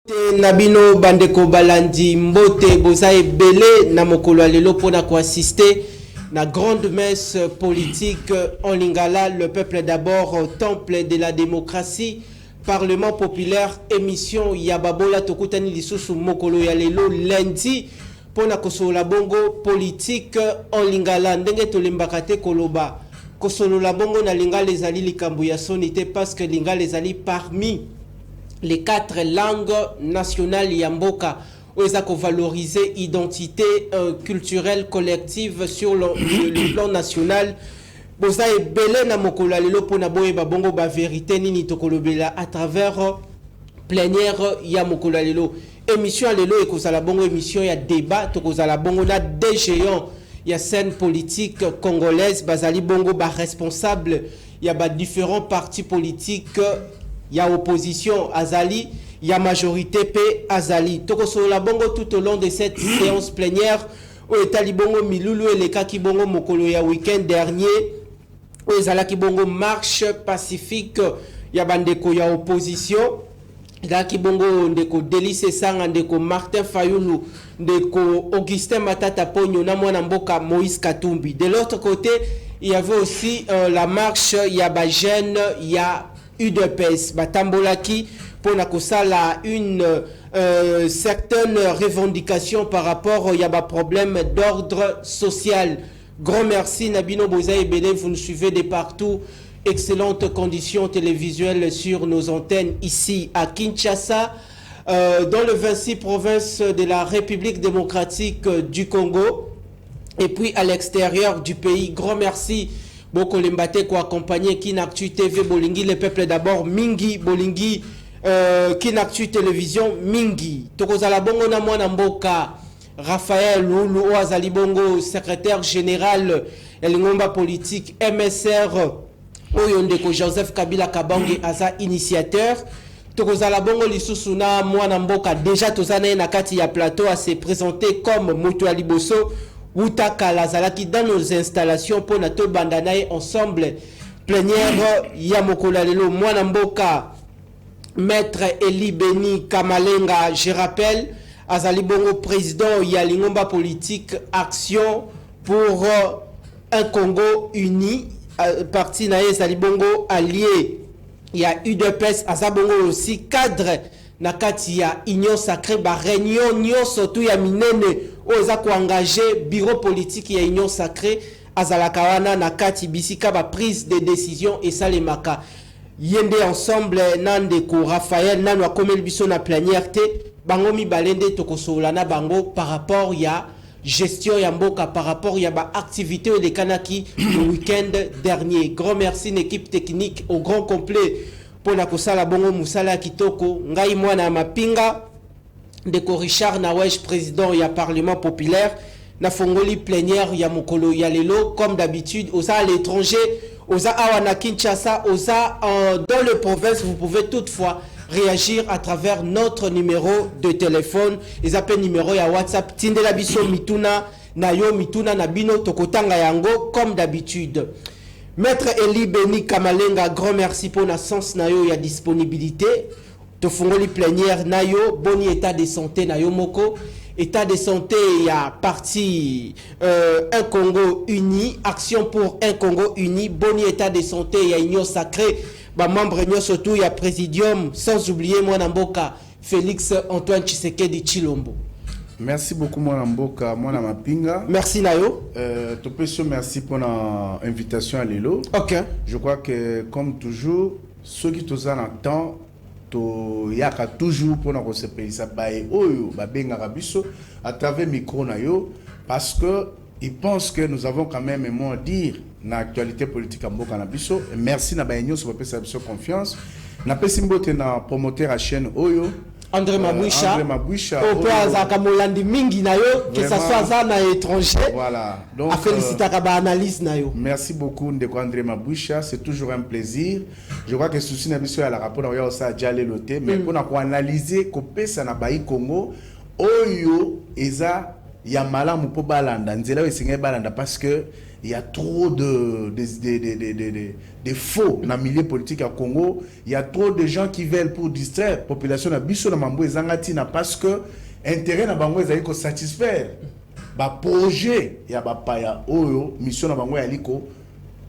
Nabino bandeko balandi mbote boza ebele na mokolo lelo pona ko assister na grande messe politique en Lingala. Le peuple d'abord, temple de la démocratie, parlement populaire, émission Yababola tokutani lisusu mokolo ya lelo lundi pona kosola bongo politique en Lingala. Ndenge tolembaka te koloba kosolola bongo na Lingala ezali likambo ya sonité parce que Lingala ezali parmi les 4 langues nationales Yamboka, où ils ont valorisé l'identité culturelle collective sur le plan national. Boza e belé na mokola lelo pona boye ba bongo ba vérité nini tokolobela à travers plénière ya mokola lelo. Émission lelo e kozala bongo émission ya débat tokozala bongo na des géants ya scène politique congolaise bazali bongo ba responsable ya ba différents partis politiques. Il y a opposition Azali, il y a majorité P Azali. Toko sur la bongo tout au long de cette séance plénière où est bongo Milulu et les Kaki bongo mokolo ya week-end dernier où ezala ki bongo marche pacifique ya bandeko ya opposition. Là qui bongo ndeko Delice Sanga ndeko Martin Fayulu ndeko Augustin Matata Pogno na mwana mboka Moïse Katumbi. De l'autre côté, il y avait aussi la marche ya ba jeune ya UDPS Batambolaki pour la une certaine revendication par rapport à un problème d'ordre social. Grand merci Nabino Boza et Bénin, vous nous suivez de partout. Excellentes conditions télévisuelles sur nos antennes ici à Kinshasa, dans le 26 provinces de la République démocratique du Congo et puis à l'extérieur du pays. Grand merci. Boko Lembate ko accompagner Kinactu TV Bolingi, le peuple d'abord Mingi Bolingi, Kinactu Télévision Mingi. Tokozala bongo na mwana mboka Raphaël Loulou Azali bongo secrétaire général Elingomba politique MSR Oyondeko Joseph Kabila Kabange aza initiateur. Tokozala bongo lisusu na mwana mboka déjà tozana na kati ya plateau à se présenter comme Mutu Aliboso Wutaka Lazalaki dans nos installations pour notre bandanae ensemble plénière Yamokola Lelo Mwanamboka Maître Eli Beni Kamalenga. Je rappelle Azali Bongo président Yalingomba politique action pour un Congo uni parti nae Azali Bongo allié il y a UDPS Azabongo aussi cadre nakati ya union sacrée ba réunion nyonso tu ya minene oza ko engager bureau politique ya union sacrée azalakawana nakati bisika ba prise de décision et salemaka yende ensemble nande ko Raphaël nanu akomeli biso na plénière te bango mi balende tokosola na bango par rapport ya gestion ya mboka par rapport ya ba activité de kanaki le week-end dernier. Grand merci une équipe technique au grand complet pour la kosala bongo musala kitoko ngai mwana mapinga ndeko Richard Nawesh président ya parlement populaire na fongoli plénière ya mokolo ya lelo comme d'habitude oza à l'étranger oza awa na Kinshasa oza dans le province vous pouvez toutefois réagir à travers notre numéro de téléphone ils appellent numéro ya WhatsApp tindela biso mituna na yo mituna na bino tokotanga yango comme d'habitude. Maître Eli Beni Kamalenga, grand merci pour la sens nayo ya disponibilité. Tofongoli plénière nayo, boni état de santé nayo moko. État de santé ya parti un Congo uni, action pour un Congo uni, boni état de santé ya union sacrée, ba membre union surtout ya présidium, sans oublier moi Namboka Félix Antoine Tshisekedi Chilombo. Merci beaucoup, mon Mboka, mon Mapinga. Merci, Nayo. Merci pour l'invitation à Lelo. Ok. Je crois que, comme toujours, ceux qui sont en temps, il y a toujours pour nous se payer ça à travers le micro, parce que ils pensent que nous avons quand même un mot à dire dans l'actualité politique en Mboka. Merci, Nabaïnyo, sur votre confiance. Nous avons promoteur à la chaîne Oyo. André Maboucha, au point Molandi Mingi Nayo, que ça soit ça à l'étranger. Voilà. Donc, féliciter à analyse Nayo. Merci beaucoup Ndeko André Maboucha, c'est toujours un plaisir. Je crois que souci n'a pas à la rapport on a ça déjà loté mais pour analyser que ça n'a pas Congo, Oyo eza il y a malamu po balanda nzela we balanda parce que il y a trop de faux dans le milieu politique à Congo. Il y a trop de gens qui veulent pour distraire la population na biso na mambo ezangatina parce que intérêt na bango ezali ko satisfaire ba projet ya ba paya oyo mission na bango ya liko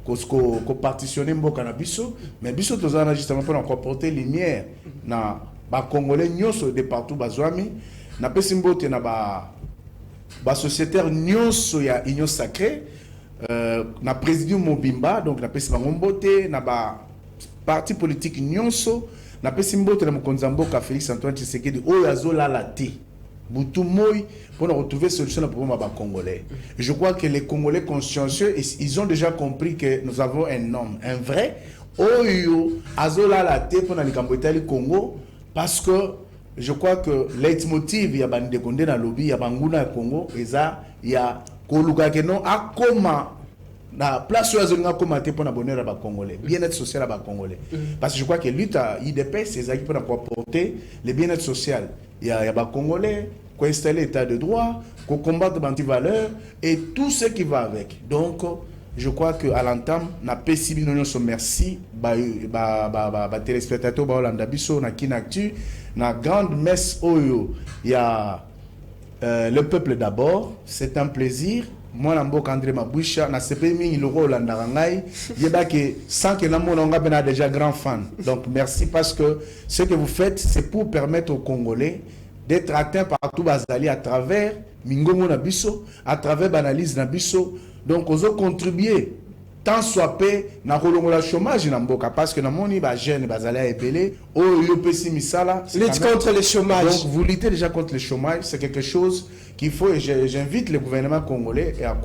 ko partitionner mboka na biso mais biso tozana justement pour apporter lumière na ba congolais nyonso de partout bazwami na pesimbote na ba sociétaire nyonso ya union sacrée na présidium Mobimba donc na pesi bangombote na ba parti politique nyonso na pesi mbote na mokonzi mboka Félix Antoine Tshisekedi oyo azolala te butu moi pour retrouver solution pour les Congolais. Je crois que les Congolais consciencieux ils ont déjà compris que nous avons un homme, un vrai oyo azolala te pour na likambo etali Congo parce que je crois que leitmotiv ya bande konde na lobby ya banguna ya Congo eza ya koluka ke non akoma na place où ils ont commenté pour bonheur à Congolais, bien-être social à Congolais. Parce que je crois que lutte à IDPS, c'est ça qui peut apporter le bien-être social. Il y a Congolais, qui installer l'état de droit, qui combattre les valeurs et tout ce qui va avec. Donc, je crois qu'à l'entame, na PCB nous sommes merci, téléspectateurs, Hollanda Bisso, na Kinactu, na grande messe Oyo, il y a le peuple d'abord, c'est un plaisir. Moi, Nambo André Maboucha, na CP Mingi Loro Landarangai, yeba que sans que Nambo Nanga déjà grand fan. Donc merci parce que ce que vous faites, c'est pour permettre aux Congolais d'être atteints partout Bazali à travers Mingomo Nabiso, à travers l'analyse Nabiso. Donc aux autres contribuer tant soit paix na kolongola chômage na mboka parce que na moni ba jeune bazali a épelé oh yo pesi misala lutte contre le chômage. Donc vous luttez déjà contre le chômage, c'est quelque chose qu'il faut et j'invite le gouvernement congolais à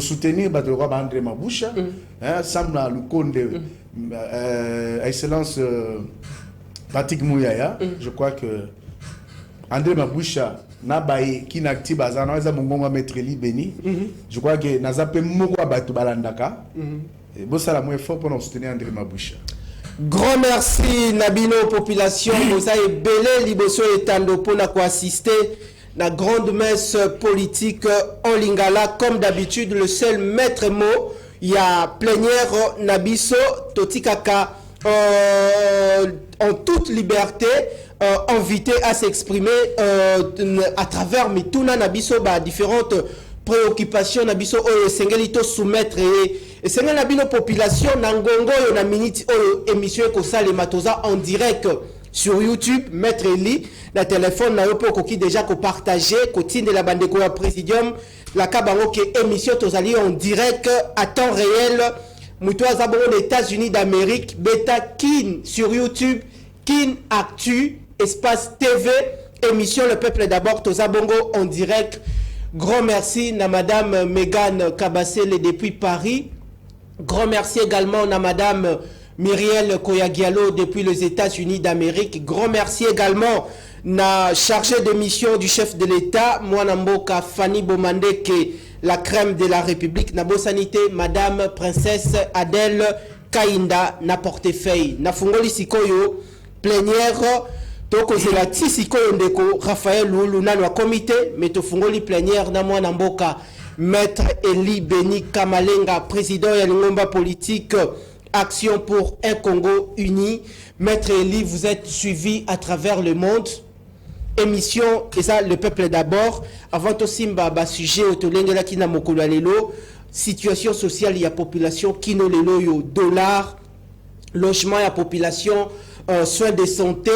soutenir Badoro André Maboucha Samna Lukonde excellence Patrick Mouyaya. Je crois que André Maboucha Nabaye qui n'active bazana eza mongonga maître li Beni. Je crois que nazape moko abatu balandaka. Bosala mo effort pour soutenir André Maboucha. Grand merci Nabino population boza ebele liboso etando pona ko assister la grande messe politique en Lingala comme d'habitude le seul maître mot il y a plénière Nabiso Totikaka en toute liberté invité à s'exprimer à travers Mituna Nabiso différentes préoccupations Nabiso Sengelito soumettre et Sengel Nabino population Nangongo na minute émission Kosale Matosa en direct sur YouTube Maître Eli la téléphone na yopo qui déjà ko partager côté de la bande ko présidium la kabango qui émission Tozali en direct à temps réel Mutoa Zaboro des États-Unis d'Amérique Beta Kin sur YouTube Kin Actu Espace TV, émission Le Peuple d'abord, Tozabongo en direct. Grand merci à Madame Mégane Kabassele depuis Paris. Grand merci également à Madame Myriel Koyagialo depuis les États-Unis d'Amérique. Grand merci également à chargé de mission du chef de l'État, Mwanamboka Fanny Bomandeke, la crème de la République. Nabo Sanité, Madame Princesse Adèle Kainda, na portefeuille. Na Fungoli Sikoyo, plénière. Donc c'est la tisiko ndeko Raphaël Loulou na comité mais to fungoli plénière na mwana mboka Maître Eli Beni Kamalenga président ya l'ingomba politique Action pour un Congo uni. Maître Eli, vous êtes suivi à travers le monde. Émission et ça le peuple d'abord avant to simba ba sujet otolengela kina mokolo lelo situation sociale ya population kino lelo yo dollar logement ya population soins de santé,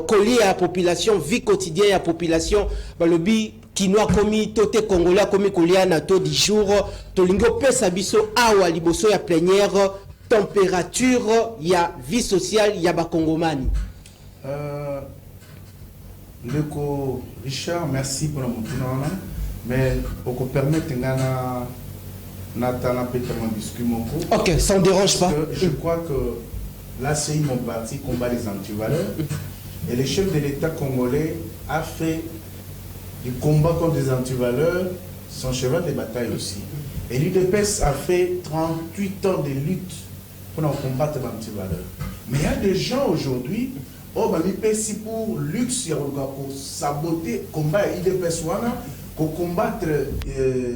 colis à la population, vie quotidienne à la population, le bi qui nous a commis tout congolais a commis colia na taux 10 jours, tolingo pesa biso awa liboso ya plénière, température, ya vie sociale, ya ba congomani. Leko Richard, merci pour la montagne, mais pour qu'on permette ngana natana pétement discuter mon coup. Ok, ça ne dérange pas. Je crois que l'ACI, mon parti, combat les antivaleurs. Et le chef de l'État congolais a fait du combat contre les antivaleurs son cheval de bataille aussi. Et l'UDPS a fait 38 ans de lutte pour combattre les antivaleurs. Mais il y a des gens aujourd'hui, oh, bah, pour luxe, pour saboter le combat l'UDPS, pour combattre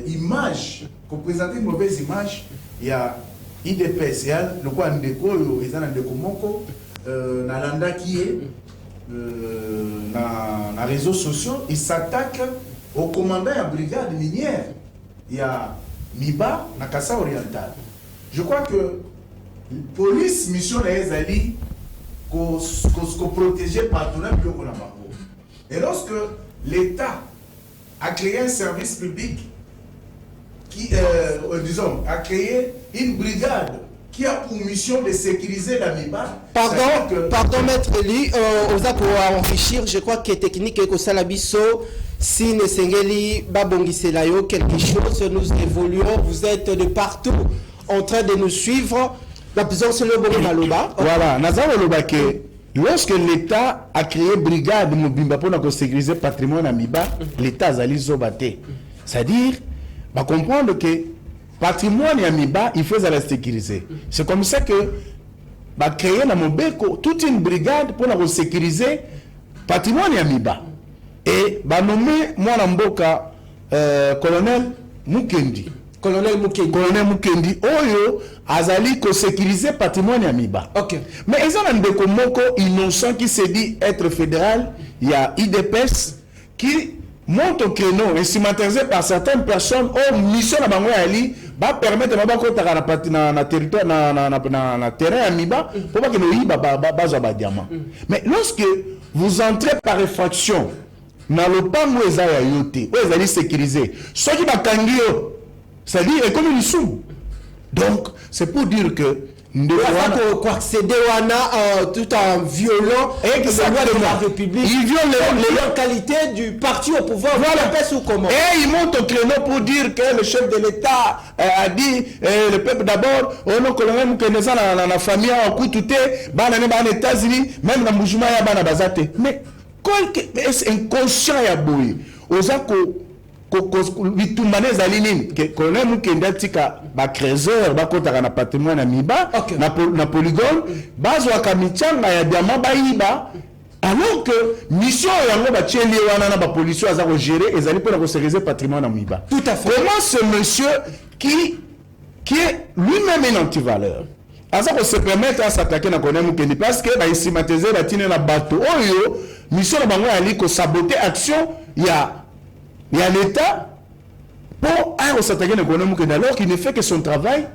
image, pour présenter une mauvaise image, il y a IDPS, il y a le quoi Ndeko, il y a Ndeko Moko, Nalanda qui est dans les réseaux sociaux, il s'attaque au commandant de la brigade minière. Il y a Miba, Nakasa Oriental. Je crois que la police, mission les alliés, qu'on protégeait partout là, plus qu'on a pas. Et lorsque l'État a créé un service public qui, disons, a créé une brigade qui a pour mission de sécuriser la MIBA. Pardon, maître Eli, oza pour enrichir, je crois que technique et que Salabiso, si ne sengeli babongiselayo quelque chose, nous évoluons, vous êtes de partout en train de nous suivre. La besoin c'est le bon maloba. Voilà, Nazaro Lobake. Lorsque l'État a créé brigade Mobimba pour sécuriser le patrimoine à Miba, l'État a zobaté. C'est-à-dire, va comprendre que patrimoine à Miba, il faut la sécuriser. C'est comme ça que va créer dans Mobeko toute une brigade pour sécuriser le patrimoine à Miba. Et va nommer moi Mboka colonel Mukendi. Colonel Mukendi, Oyo, Azali, ko sécuriser patrimoine à Miba. Ok. Mais ils ont un Moko innocent qui se dit être fédéral. Il y a IDPS qui monte au créneau et stigmatisé par certaines personnes. Oh, mission à Bangoya Ali va permettre de faire na territoire, na terrain à Miba pour pas que nous y diamant. Mais lorsque vous entrez par effraction, dans le pan où ils ont yoté, où ils allaient sécuriser, ceux qui va kangio. C'est-à-dire, et comme ils sont. Donc, c'est pour dire que nous devons accéder tout en violant les lois de la République. Ils violent les qualités du parti au pouvoir. Voilà. Ou comment. Et ils montent au créneau pour dire que le chef de l'État a dit le peuple d'abord, on a colonel Moukeneza dans la famille, en coup tout est, dans les États-Unis, même dans Moujuma, il y a Bazate. Mais, est inconscient, il y a bouillé. Bitumane zalini que colonel Mukenda tika ba trésor ba kota na patrimoine na Miba na polygone bazwa kamichanga ya diamant bayiba alors que mission yango ba tcheli wana na ba police aza ko gérer ezali pour sécuriser patrimoine na Miba. Tout à fait. Comment ce monsieur qui est lui-même un antivaleur aza ko se permettre à s'attaquer na colonel Mukenda parce que ba stigmatiser ba tine na bateau oyo mission na bango ali ko saboter action il y a l'État pour s'attaquer à l'économie alors qu'il ne fait que son travail,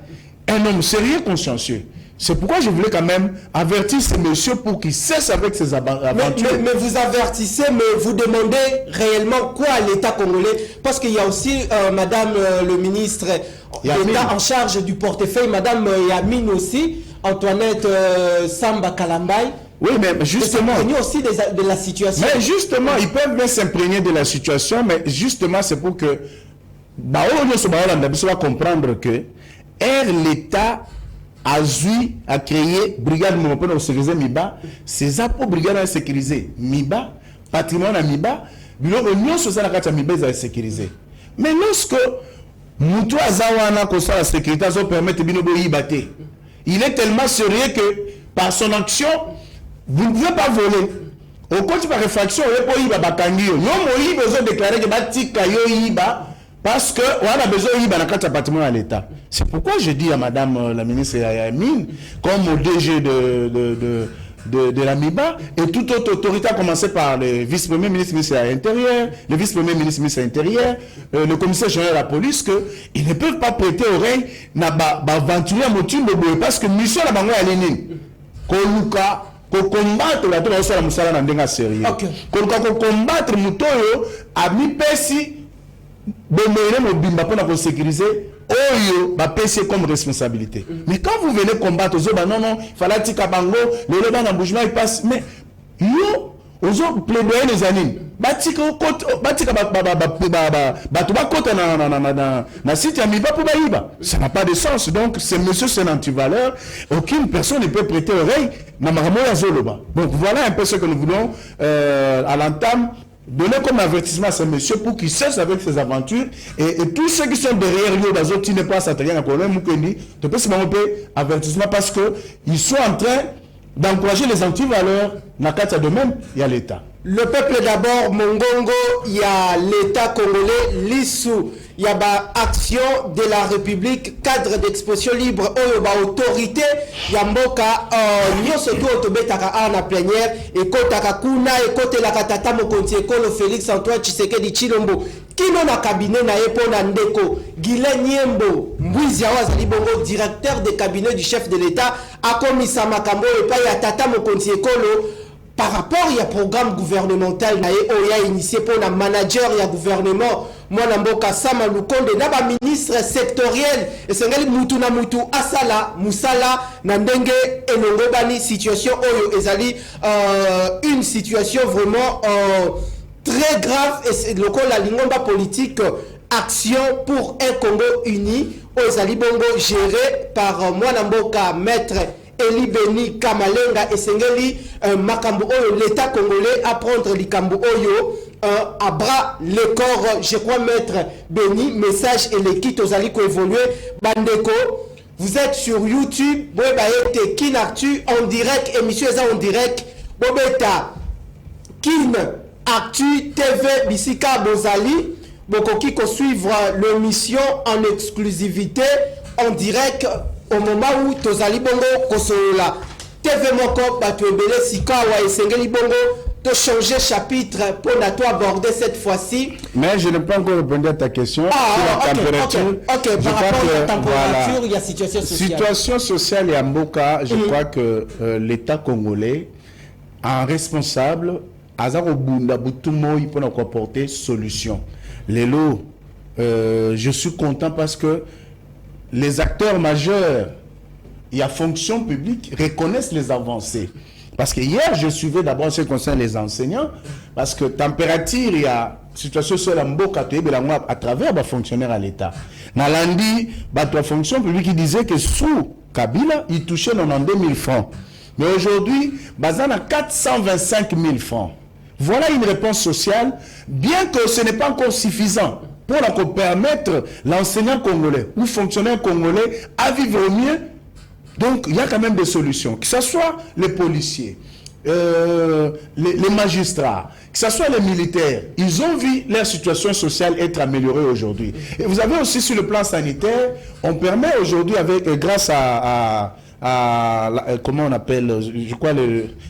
un homme sérieux, consciencieux. C'est pourquoi je voulais quand même avertir ce monsieur pour qu'il cesse avec ses aventures. Mais vous avertissez, mais vous demandez réellement quoi à l'État congolais? Parce qu'il y a aussi Madame le ministre d'État en charge du portefeuille, Madame Yamine aussi, Antoinette Samba Kalambay. Oui, mais justement, aussi de la situation. Mais justement, ils peuvent bien s'imprégner de la situation, mais justement, c'est pour que on va comprendre que l'État a créé brigade pour sécuriser Miba, c'est ça pour brigade à sécuriser Miba, patrimoine à Miba, l'Union sociale à Miba est sécurisé. Mais lorsque Moutou Azawana la sécurité permet de Ibate, il est tellement sérieux que par son action, vous ne pouvez pas voler. Au compte par réfraction, vous ne pouvez pas déclarer que parce qu'on a besoin de bâtiment à l'État. C'est pourquoi je dis à Madame la ministre Yamine, comme au DG de la MIBA, et toute autre autorité, à commencer par le vice-premier ministre de l'Intérieur, le vice-premier ministre de l'Intérieur, le commissaire général de la police, qu'ils ne peuvent pas prêter oreille à aventurer à Moutine parce que mission la banque à Lénine. Combattre la drogue sur la moussala n'a pas sérieux. Combattre Moutoyo a mis Pessi pour sécuriser Oyo va passer comme responsabilité. Mais quand vous venez combattre, non, il fallait que Bango, le Léban dans Boujma, il passe. Mais yo, aux autres plaidoyer les années. Batika ça n'a pas de sens. Donc, ce monsieur, c'est un antivaleur. Aucune personne ne peut prêter oreille. Donc, voilà un peu ce que nous voulons à l'entame. Donner comme avertissement à ce monsieur pour qu'il cesse avec ses aventures et tous ceux qui sont derrière lui, dans qui ne pas s'attaquer à Colonel Mukendi, tu peux se demander avertissement parce qu'ils sont en train d'encourager les antivaleurs. Dans le cas de même, il y a l'État. Le peuple d'abord, Mongongo, il y a l'État congolais, l'ISU, il y a action de la République, cadre d'expression libre, autorité, il y a Mboka, nyoso tu otobetaka na plénière, et kotaka kuna, et kote la katata mokonti ekolo Félix Antoine Tshisekedi Tshilombo, kino na cabinet na epo na ndeko, Guilain Nyembo, Mbwizi Awazali Bongo, directeur de cabinet du chef de l'État, akomisa makambo et pa ya tata mokonti ekolo, par rapport à programme gouvernemental initié pour le manager et gouvernement moi Mboka Sama Lukonde na ministre sectoriel et sengali mutu na mutu asala musala na ndenge elongo bani situation oyo ezali une situation vraiment très grave et lokola la lingomba politique action pour un Congo uni ezali bongo géré par moi Mboka maître Eli Beni Kamalenga et Sengeli Makambo Oyo, l'État congolais à prendre Likambo Oyo à bras le corps, je crois mettre Beni, message et l'équipe aux alliés évoluer. Bandeko, vous êtes sur YouTube, Bobaete Kin Actu en direct, émission en direct, Bobeta Kin Actu TV Bisika Bozali, Bokoki ko suivre l'émission en exclusivité en direct. Au moment où Tozali Bongo Kosolola TV Moko Batuebele Sikawa et Sengeli Bongo de changer chapitre pour toi aborder cette fois-ci. Mais je n'ai pas encore répondu à ta question sur la température. Ok, par rapport à la température, il y a situation sociale. Situation sociale et à Mboka, je crois que l'État congolais, en responsable, Azaro Bunda Boutumoy pour nous apporter solution. Lélo, je suis content parce que les acteurs majeurs, il y a fonction publique, reconnaissent les avancées. Parce que hier, je suivais d'abord ce qui concerne les enseignants, parce que température, il y a situation sur la Mboka à travers les fonctionnaires à l'État. Nalandi, la fonction publique, il disait que sous Kabila, il touchait 92 000 francs. Mais aujourd'hui, Bazan a 425 000 francs. Voilà une réponse sociale, bien que ce n'est pas encore suffisant pour permettre l'enseignant congolais ou fonctionnaire congolais à vivre au mieux. Donc, il y a quand même des solutions. Que ce soit les policiers, les magistrats, que ce soit les militaires, ils ont vu leur situation sociale être améliorée aujourd'hui. Et vous avez aussi sur le plan sanitaire, on permet aujourd'hui, grâce à comment on appelle, je crois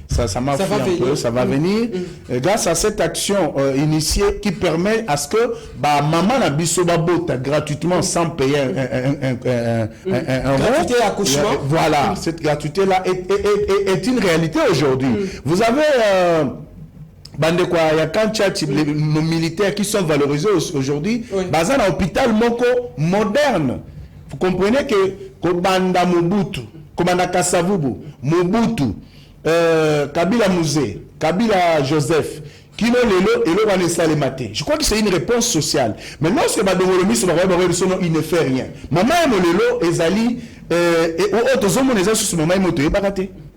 ça m'a fait un peu, ça va venir. Grâce à cette action initiée qui permet à ce que maman na biso babota gratuitement sans payer un gratuité accouchement. Voilà, cette gratuité là est une réalité aujourd'hui. Vous avez il y a quand nos militaires qui sont valorisés aujourd'hui, dans un hôpital moko moderne. Vous comprenez que Kobanda Mobutu, Kobanda Kasavubu, Mobutu, Kabila Mouzé, Kabila Joseph, Kino Lelo, Elo Vanessa Lemate. Je crois que c'est une réponse sociale. Mais lorsque il ne fait rien. Maman Lelo, Ezali,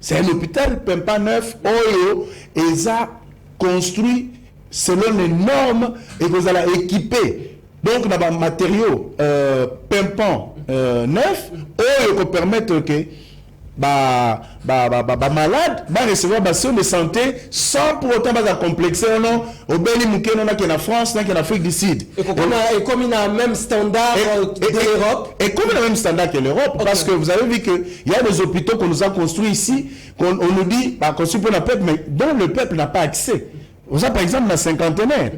c'est un hôpital Pempa neuf, Oyo, Eza construit selon les normes et vous allez équiper. Donc, on a des matériaux pimpants neufs qui permettent que malade va recevoir des soins de santé sans pour autant pas complexer non au Bénin qui en France qui en Afrique du Sud et comme il a le même standard de l'Europe et comme il a le même standard que l'Europe parce que vous avez vu que il y a des hôpitaux qu'on nous a construits ici on nous dit construit pour le peuple mais dont le peuple n'a pas accès. Vous avez par exemple la cinquantenaire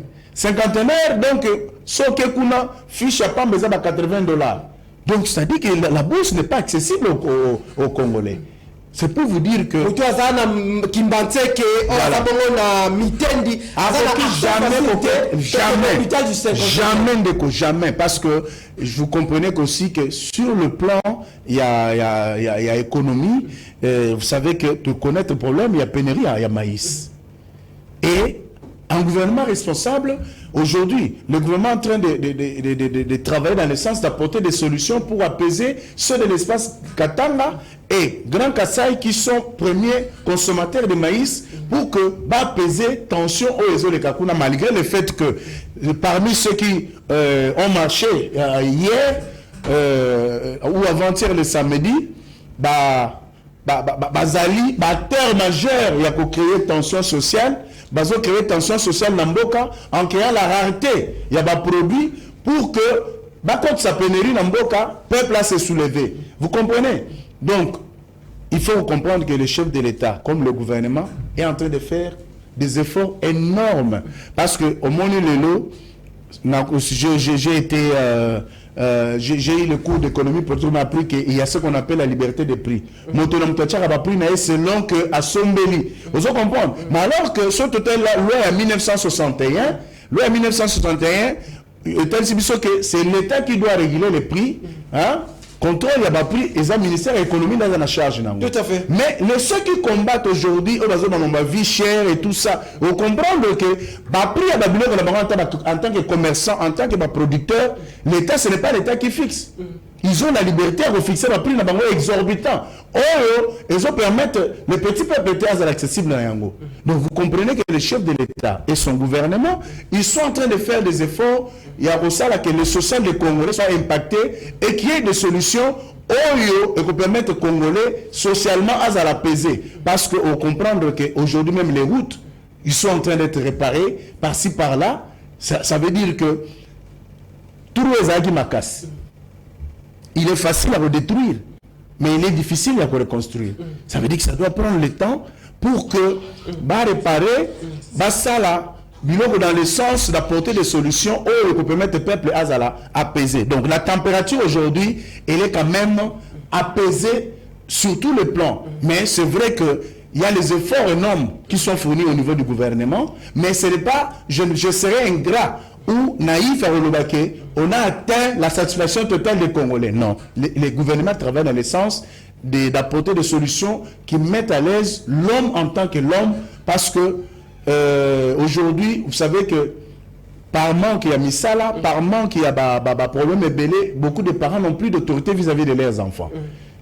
donc ce que kuna fiche à pas besoin de $80. Donc, ça dit que la bourse n'est pas accessible aux Congolais. C'est pour vous dire que... Jamais. Parce que vous comprenez aussi que sur le plan, il y a économie. Vous savez que pour connaître le problème, il y a pénurie, il y a maïs. Et un gouvernement responsable, aujourd'hui, le gouvernement est en train de travailler dans le sens d'apporter des solutions pour apaiser ceux de l'espace Katanga et Grand Kassai qui sont premiers consommateurs de maïs pour que apaiser tension au réseau de Kakuna, malgré le fait que parmi ceux qui ont marché hier ou avant-hier le samedi, Bazali, acteur majeur, il y a pour créer tension sociale. bazo créer tension sociale dans Mboka en créant la rareté. Il y a des produits pour que, quand sa pénurie dans Mboka, le peuple a se soulevé. Vous comprenez? Donc, il faut comprendre que le chef de l'État, comme le gouvernement, est en train de faire des efforts énormes. Parce que au monde j'ai été... j'ai eu le cours d'économie pour tout le monde appris qu'il y a ce qu'on appelle la liberté de prix. Selon que à Sombeli. Vous comprenez? Mais alors que ce total la loi en 1961, c'est l'État qui doit réguler les prix. Hein? Contrôle, il y a pas prix, et le ministère de l'économie dans la charge. Tout à fait. Mais ceux qui combattent aujourd'hui, dans la vie chère et tout ça, vous comprenez que en tant que commerçant, en tant que producteur, l'État, ce n'est pas l'État qui fixe. Ils ont la liberté à fixer le prix exorbitant. Or, ils ont permettre les petits propriétaires accessibles à Yango. Donc vous comprenez que le chef de l'État et son gouvernement, ils sont en train de faire des efforts. Il y a aussi là que le social des Congolais soit impacté et qu'il y ait des solutions et qu'on permette aux Congolais socialement à l'apaiser. Parce qu'on comprend qu'aujourd'hui même les routes, ils sont en train d'être réparées par-ci par-là. Ça veut dire que tout les agis macasse. Il est facile à redétruire, mais il est difficile à reconstruire. Ça veut dire que ça doit prendre le temps pour que réparer, ça là, dans le sens d'apporter des solutions pour permettre au peuple à apaiser. Donc la température aujourd'hui, elle est quand même apaisée sur tous les plans. Mais c'est vrai que il y a les efforts énormes qui sont fournis au niveau du gouvernement, mais ce n'est pas, je serais ingrat ou naïf à Olobake, on a atteint la satisfaction totale des Congolais. Non, les gouvernements travaillent dans le sens d'apporter des solutions qui mettent à l'aise l'homme en tant que l'homme, parce que aujourd'hui, vous savez que par manque il y a mis ça là, par manque il y a problème belé, beaucoup de parents n'ont plus d'autorité vis-à-vis de leurs enfants.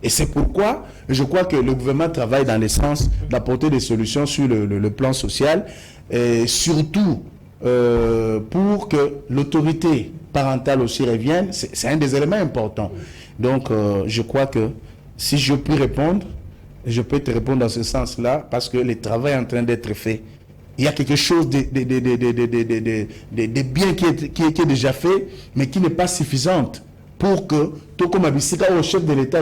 Et c'est pourquoi je crois que le gouvernement travaille dans le sens d'apporter des solutions sur le plan social, et surtout pour que l'autorité parentale aussi revienne. C'est un des éléments importants. Donc je crois que si je peux répondre, je peux te répondre dans ce sens-là, parce que le travail est en train d'être fait. Il y a quelque chose de bien qui est déjà fait, mais qui n'est pas suffisante pour que tout comme au chef de l'État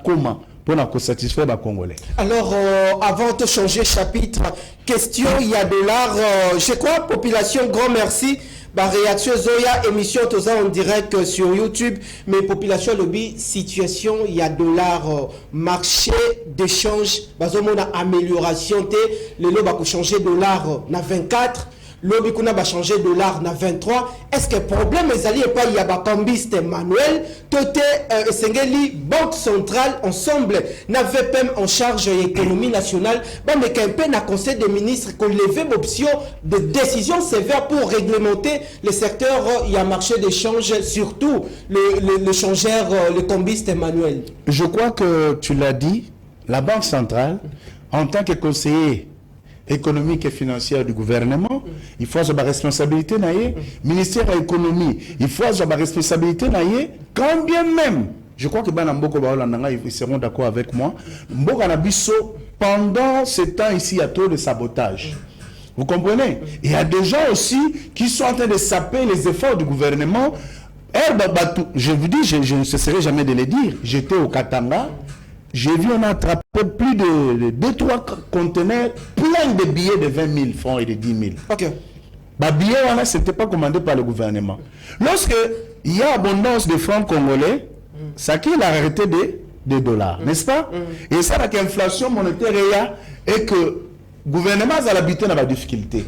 comment pour satisfaire les Congolais. Alors, avant de changer chapitre, question, il y a de l'art, je crois, population, grand merci. Réaction Zoya, émission Toza en direct sur YouTube, mais population lobby, situation, il y a de l'art, marché d'échange, bazomona amélioration, le lobby va changer de l'art na 24. Lobby kuna va changer dollar na 23. Est-ce que problème ezali pas il y a ba cambiste manuel toté Sengeli banque centrale ensemble na VPM en charge économie nationale mais qu'un peu na conseil des ministres qu'on lever l'option de décision sévère pour réglementer le secteur il y a marché d'échange, surtout le changeur le cambiste manuel. Je crois que tu l'as dit, la banque centrale en tant que conseiller économique et financière du gouvernement, il faut avoir la responsabilité naïe. Ministère de l'économie, il faut avoir la responsabilité naïe. Quand bien même, je crois que ils seront d'accord avec moi, pendant ce temps ici, il y a trop de sabotage. Vous comprenez? Il y a des gens aussi qui sont en train de saper les efforts du gouvernement. Je vous dis, je ne cesserai jamais de le dire. J'étais au Katanga. J'ai vu, on a attrapé plus de 2-3 conteneurs pleins de billets de 20 000 francs et de 10 000. Ok. Les billets, ce n'était pas commandé par le gouvernement. Lorsque il y a abondance de francs congolais, ça qui est la rareté des dollars, n'est-ce pas? Et ça, avec l'inflation monétaire, et que le gouvernement a l'habitude dans la difficulté.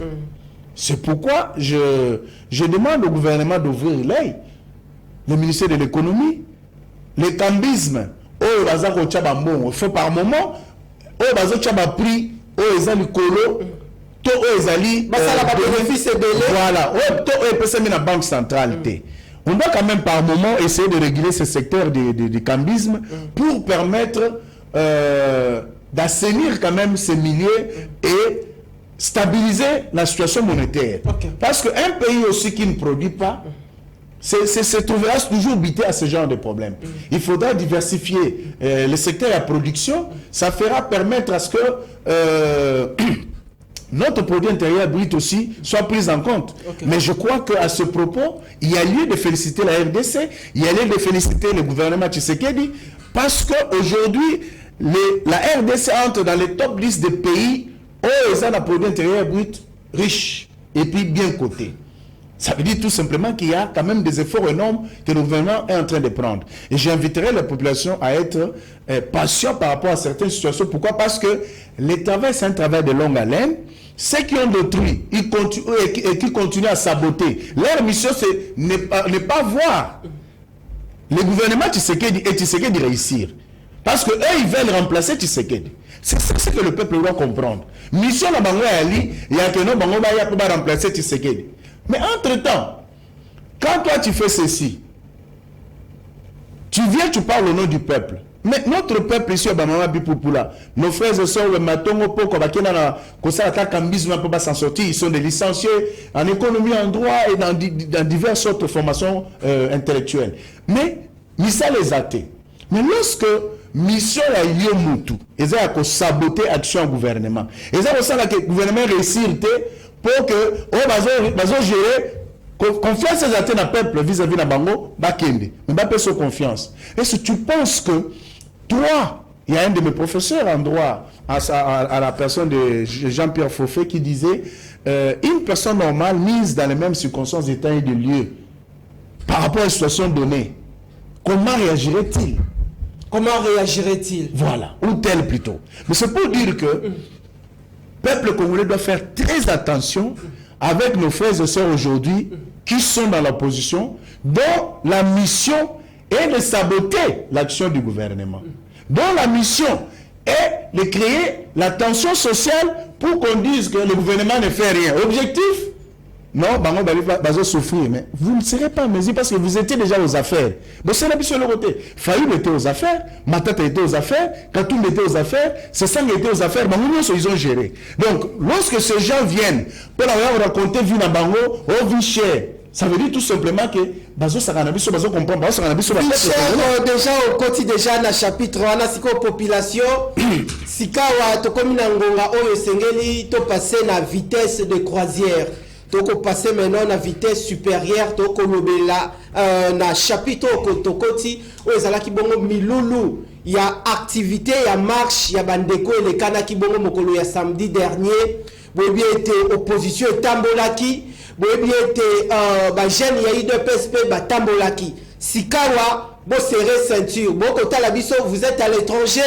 C'est pourquoi je demande au gouvernement d'ouvrir l'œil, le ministère de l'économie, le cambisme. Oh, il faut par moment, oh, prix, oh, ils ont le colo, tout, oh, ils ont bénéfice et voilà, oh, tout, oh, ils la banque centrale. On doit quand même par moment essayer de réguler ce secteur du cambisme pour permettre d'assainir quand même ces milieux et stabiliser la situation monétaire. Parce qu'un pays aussi qui ne produit pas, se trouvera toujours buté à ce genre de problème. Il faudra diversifier le secteur de la production. Ça fera permettre à ce que notre produit intérieur brut aussi soit pris en compte. Okay. Mais je crois qu'à ce propos, il y a lieu de féliciter la RDC, il y a lieu de féliciter le gouvernement Tshisekedi, parce qu'aujourd'hui, la RDC entre dans les top 10 des pays où ils ont un produit intérieur brut riche et puis bien coté. Ça veut dire tout simplement qu'il y a quand même des efforts énormes que le gouvernement est en train de prendre. Et j'inviterai la population à être patient par rapport à certaines situations. Pourquoi? Parce que le travail, c'est un travail de longue haleine. Ceux qui ont détruit et qui continuent à saboter, leur mission, c'est ne pas voir le gouvernement Tshisekedi réussir. Parce qu'eux, ils veulent remplacer Tshisekedi. C'est ce que le peuple doit comprendre. Mission na bango ali, il y a que non bango ba ya pour remplacer Tshisekedi. Mais entre-temps, quand toi tu fais ceci, tu viens, tu parles au nom du peuple. Mais notre peuple ici, nos frères et sœurs, s'en sortir, ils sont des licenciés en économie, en droit et dans diverses autres formations intellectuelles. Mais, ça les a été. Mais lorsque mission la Yomutu, ils ont saboté l'action du gouvernement. Ils ont que le gouvernement réussit pour que on gérer confiance dans le peuple vis-à-vis de Bango, Bakende. Mais pas de confiance. Est-ce que tu penses que toi, il y a un de mes professeurs en droit, à la personne de Jean-Pierre Fauffet, qui disait une personne normale mise dans les mêmes circonstances d'état et de lieu, par rapport à une situation donnée, comment réagirait-il? Comment réagirait-il? Voilà, ou tel plutôt. Mais c'est pour dire que le peuple congolais doit faire très attention avec nos frères et sœurs aujourd'hui qui sont dans l'opposition, dont la mission est de saboter l'action du gouvernement, dont la mission est de créer la tension sociale pour qu'on dise que le gouvernement ne fait rien. Objectif? Non, vous allez souffrir, mais vous ne serez pas en mesure parce que vous étiez déjà aux affaires. Bon, c'est la mission de l'autre côté. Fayoum était aux affaires, Matata était aux affaires, Katoum était aux affaires, Sessang était aux affaires, ils ont géré. Donc, lorsque ces gens viennent pour leur raconter vie dans Bango, oh, vie chère, ça veut dire tout simplement que Bazo Saranabiso, Bazo comprend, Bazo Saranabiso, déjà au quotidien, déjà dans le chapitre, on a la population, Sikawa, Tokomina Ngonga, Oyo Sengeli, to passé la vitesse de croisière. Donc passer maintenant à vitesse supérieure, donc na chapitre kotokoti où ezala ki bongo milulu, il y a activité, il y a marche, il y a bandeko et les kana ki bongo mokolo ya samedi dernier, bobi était opposition tambolaki, bobi était ba jeune ya UDPSP ba tambolaki. Sikawa bo serrer ceinture, boko tala biso vous êtes à l'étranger,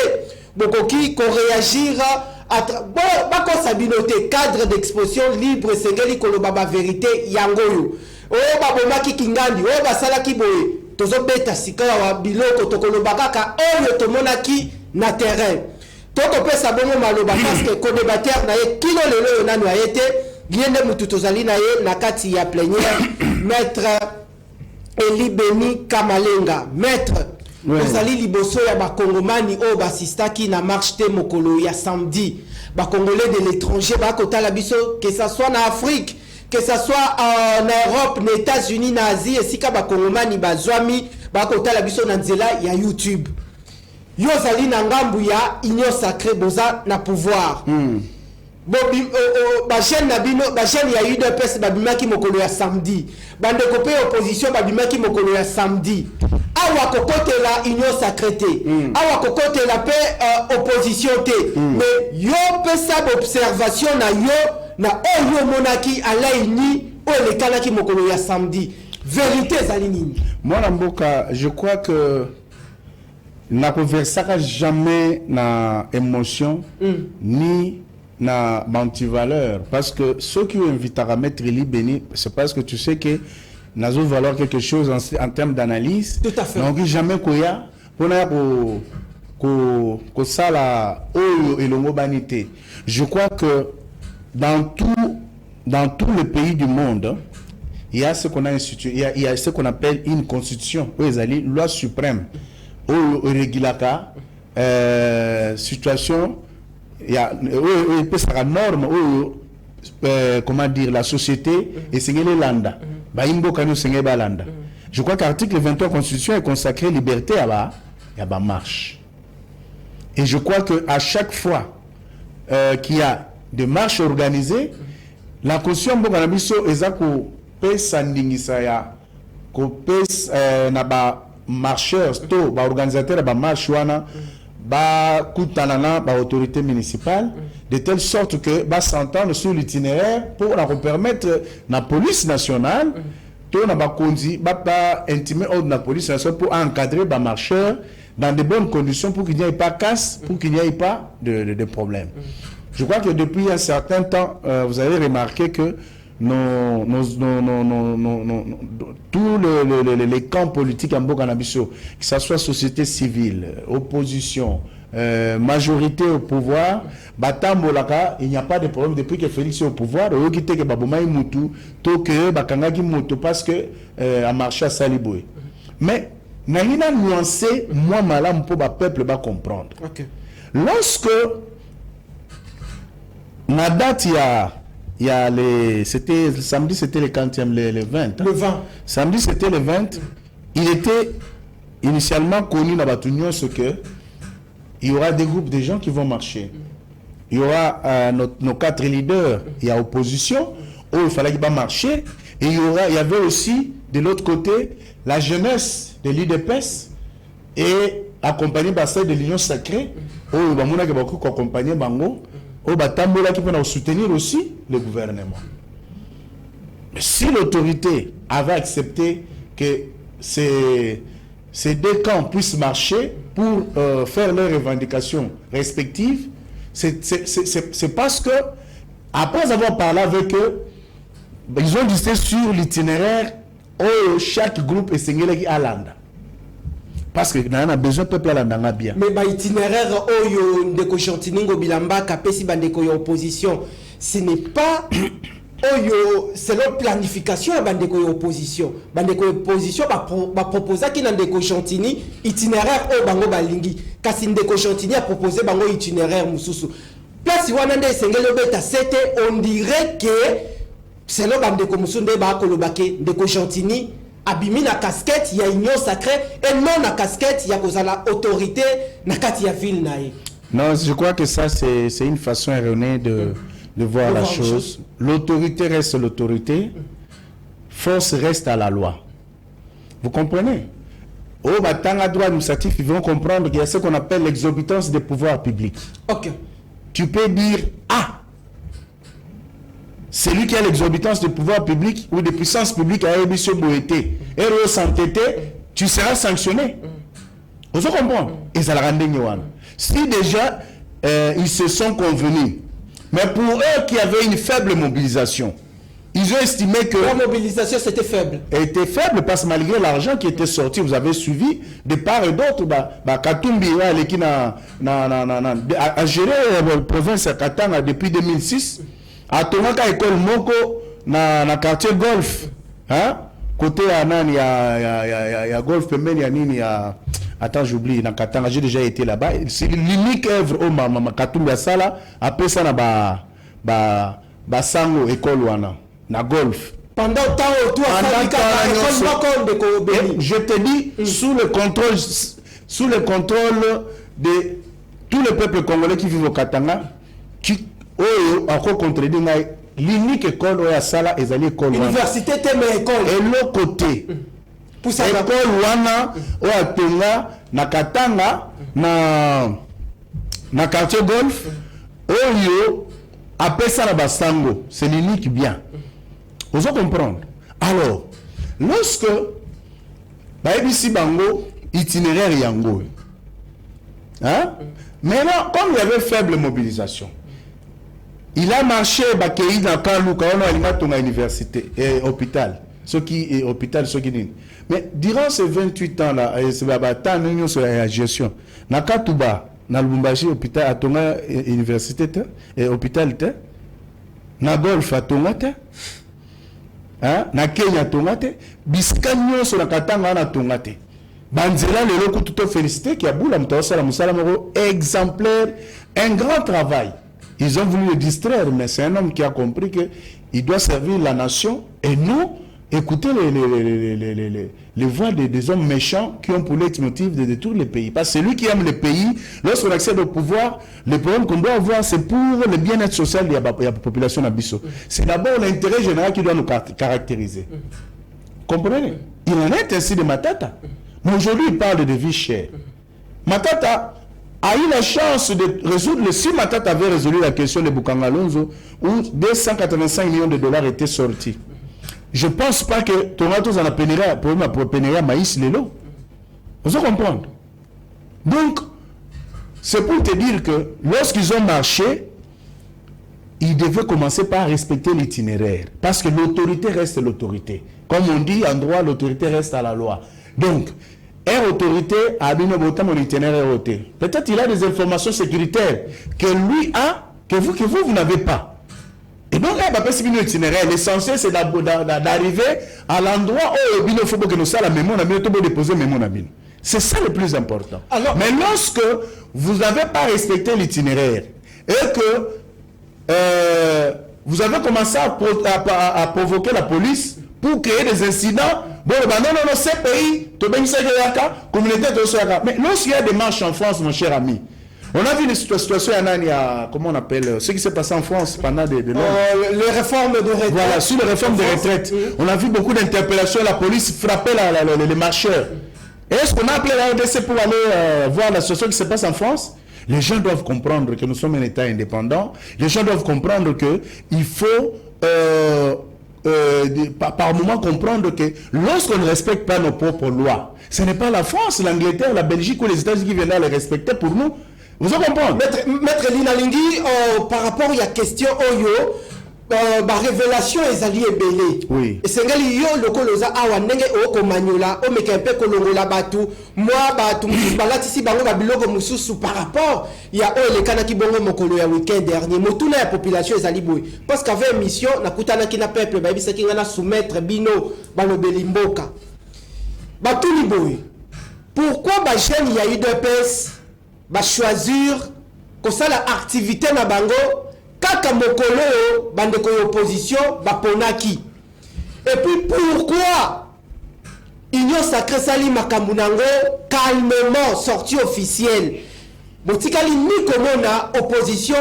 boko ki ko réagir bako sabinote cadre d'exposition libre sengeli kolobaba vérité yangoyo oyo babomaki kingandi oyo basalaki boye tozobeta sika wa biloko tokoloba kaka oyo tomonaki na terrain tokopesa bongo maloba parce que co-débatteur na ye kilo lelo nanu ayete liende mutu tozali na ye na kati ya plénière maître Eli Beni Kamalenga maître Ozali liboso ya bakongomani o basistaki na marche te mokolo ya samedi. Bakongolais de l'étranger bakota la biso que ça soit en Afrique, que ça soit en Europe, aux États-Unis, en Asie et sika bakongomani bazwami bakota la biso na nzela ya YouTube. Yo zali na ngambu ya union sacrée boza na pouvoir. Bobi ba chaîne na bino ba chaîne ya UDPS babimaki mokolo ya samedi. Bande kopé opposition babimaki mokolo ya samedi. Awa kokote la union sacrée awa kokote la paix opposition mais yo peut sab observation na yo na oyo monaki alaini o le kanaki mokolo ya samedi vérité zali nini moi mboka je crois que na conversaka jamais na émotion ni na anti-valeur parce que ceux qui invitent à mettre Eli Beni c'est parce que tu sais que nous avons valoir quelque chose en termes d'analyse. Tout à fait. Donc, jamais koya pour ça la et le mobilité. Je crois que dans tous les pays du monde, il y a ce qu'on a institué, il y a ce qu'on appelle une constitution, loi suprême, au régulaka, situation, il y a une norme, comment dire, la société et c'est les landa. Je crois qu'article 23 de la Constitution est consacré liberté à la marche. Et je crois qu'à chaque fois qu'il y a de marches organisées. La constitution mboka na biso eza ko pesa ndingisa ya ko pesa na ba marcheurs to ba organisateurs ba marche wana ba kutana na ba autorité municipale de telle sorte que ba s'entendre sur l'itinéraire pour la permettre na police nationale to na ba konzi ba intimer ordre na police nationale pour encadrer ba marcheurs dans de bonnes conditions pour qu'il n'y ait pas casse, pour qu'il n'y ait pas de problème. Je crois que depuis un certain temps, vous avez remarqué que tous les camps politiques en Bokanabiso, que ce soit société civile, opposition, majorité au pouvoir, Batambolaka, il n'y a pas de problème depuis que Félix est au pouvoir. Il y a que Babomaï Moutou, que Bakangaki Moutou, parce que a marché à Saliboué. Mais il y a nuancé, moi, malam, pour le peuple va comprendre. Okay. Lorsque la date, il y a les. C'était samedi, c'était le 40e, le 20. Le 20. Samedi, c'était le 20. Il était initialement connu dans Batunion ce que il y aura des groupes de gens qui vont marcher. Il y aura nos 4 leaders, il y a opposition, où il fallait qu'il va marcher. Et il y avait aussi, de l'autre côté, la jeunesse de l'IDPS et accompagné par celle de l'Union Sacrée, où il va accompagner Bango. Au Batambola qui peut soutenir aussi le gouvernement. Mais si l'autorité avait accepté que ces 2 camps puissent marcher pour faire leurs revendications respectives, c'est parce que, après avoir parlé avec eux, ils ont décidé sur l'itinéraire où chaque groupe est signé à l'Anda. Parce que nous avons besoin de peuple à bien. Mais l'itinéraire Oyo Ndeko Chantiningo Bilamba Kapesi Bandeko opposition, ce n'est pas Oyo, c'est leur planification à Bandeko opposition. Bandeko opposition va proposer qu'il y a Ndeko Chantini itinéraire au Bango Balingi. Kasi Ndeko Chantini a proposé Bango itinéraire Moussousou. Place Wanande Sengelo Beta, c'était on dirait que c'est le Bandeko Moussounde Bakolobake Ndeko Chantini. Abimi na casquette, il y a union sacrée, et non na casquette, il y a la autorité na katia ville naï. Non, je crois que ça c'est une façon erronée de voir la chose. L'autorité reste l'autorité, force reste à la loi. Vous comprenez? Au batanga droit administratif, ils vont comprendre qu'il y a ce qu'on appelle l'exorbitance des pouvoirs publics. Ok. Tu peux dire celui qui a l'exorbitance des pouvoirs publics ou des puissances publiques à émission Boété et re-santété, tu seras sanctionné. Vous comprenez? Et ça la rend ignorant. Si déjà ils se sont convenus, mais pour eux qui avaient une faible mobilisation, ils ont estimé que la mobilisation c'était faible. Était faible parce que malgré l'argent qui était sorti, vous avez suivi de part et d'autre, Katumbi a géré la province à Katanga depuis 2006. À Tonaka école Moko na quartier golf, hein? Côté à Nani il y a golf pembeni ya nini ya attends j'oublie na Katanga, j'ai déjà été là-bas. C'est l'unique œuvre au mama Katumbi Sala après ça na ba sango école wana na golf. Pendant temps tout je te dis sous le contrôle de tout le peuple congolais qui vit au Katanga qui encore contredit l'unique école où il y a ça et l'école université mais école et l'autre côté pour ça école wana où a tenga na Katanga na quartier golf oyo après ça la basango c'est l'unique bien. Vous comprendre. Alors lorsque ici bango itinéraire yango hein maintenant comme il y avait faible mobilisation, il a marché Bakei dans Kalouka, on a une université et hôpital. Ce qui est hôpital, ce qui n'est. Mais durant ces 28 ans-là, c'est une sur la gestion. Na Katouba, na Lubumbashi, hôpital, à Tonga, université, et hôpital, na Golf, à Tonga, na Kenya, Tonga, Biscanio sur la Katanga, na Tonga. Banzela, le loco tout félicité, qui a boule, exemplaire, un grand travail. Ils ont voulu le distraire, mais c'est un homme qui a compris qu'il doit servir la nation et nous, écoutez les voix des hommes méchants qui ont pour leitmotiv de détruire le pays. Parce que celui qui aime le pays, lorsqu'on accède au pouvoir, le problème qu'on doit avoir, c'est pour le bien-être social de la population d'Abisso. C'est d'abord l'intérêt général qui doit nous caractériser. Comprenez? Il en est ainsi de Matata. Mais aujourd'hui, il parle de vie chère. Matata a eu la chance de résoudre, si Matata avait résolu la question de Bukangalonzo, où 285 millions de dollars étaient sortis. Je ne pense pas que Toronto en a pénéra maïs lélo. Vous comprenez? Donc, c'est pour te dire que lorsqu'ils ont marché, ils devaient commencer par respecter l'itinéraire. Parce que l'autorité reste l'autorité. Comme on dit en droit, l'autorité reste à la loi. Donc, une autorité a bien mon itinéraire ôté. Peut-être il a des informations sécuritaires que lui a, que vous n'avez pas. Et donc, l'essentiel, c'est d'arriver à l'endroit où il faut que nous soyons la mémoire, déposer mémoire. C'est ça le plus important. Alors, mais lorsque vous n'avez pas respecté l'itinéraire et que vous avez commencé à provoquer la police pour créer des incidents, bon, non, c'est pays, communauté de mais lorsqu'il y a des marches en France, mon cher ami, on a vu les situations, comment on appelle, ce qui s'est passé en France pendant des les réformes de retraite. Voilà, sur les réformes de retraite. On a vu beaucoup d'interpellations, la police frappait les marcheurs. Est-ce qu'on a appelé la RDC pour aller voir la situation qui se passe en France? Les gens doivent comprendre que nous sommes un État indépendant. Les gens doivent comprendre qu'il faut, par moment, comprendre que lorsqu'on ne respecte pas nos propres lois, ce n'est pas la France, l'Angleterre, la Belgique ou les États-Unis qui viennent les respecter pour nous. Vous comprenez? Maître Lina Lingi, par rapport à la question Oyo, la révélation est alliée belé. Oui. Et c'est yo le koloza awa ndenge o komanyola o mekampe kolongola batu moi batu balati si bango babiloko mususu par rapport il y a o le kana ki bongo mokolo ya week-end dernier motuna ya population ezali boy parce qu'avait mission na kutana ki na peuple ba bisa ki ngana soumettre bino balobeli mboka batu ni boy. Pourquoi ba jeune ya UDPS ba choisir ko sala activité na bango kaka mokolo bandeko opposition baponaki? Et puis pourquoi Union Sacrée Sali Makambu calmement sorti officiel botikali ni komona opposition